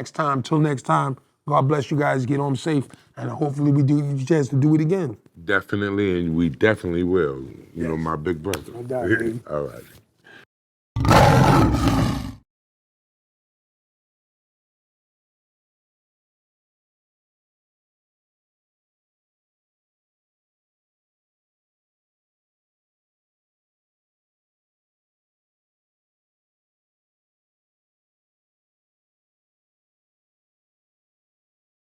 till next time, God bless you guys. Get home safe, and hopefully we do get a chance to do it again. Definitely, and we definitely will. You know, my big brother. No doubt, baby. All right.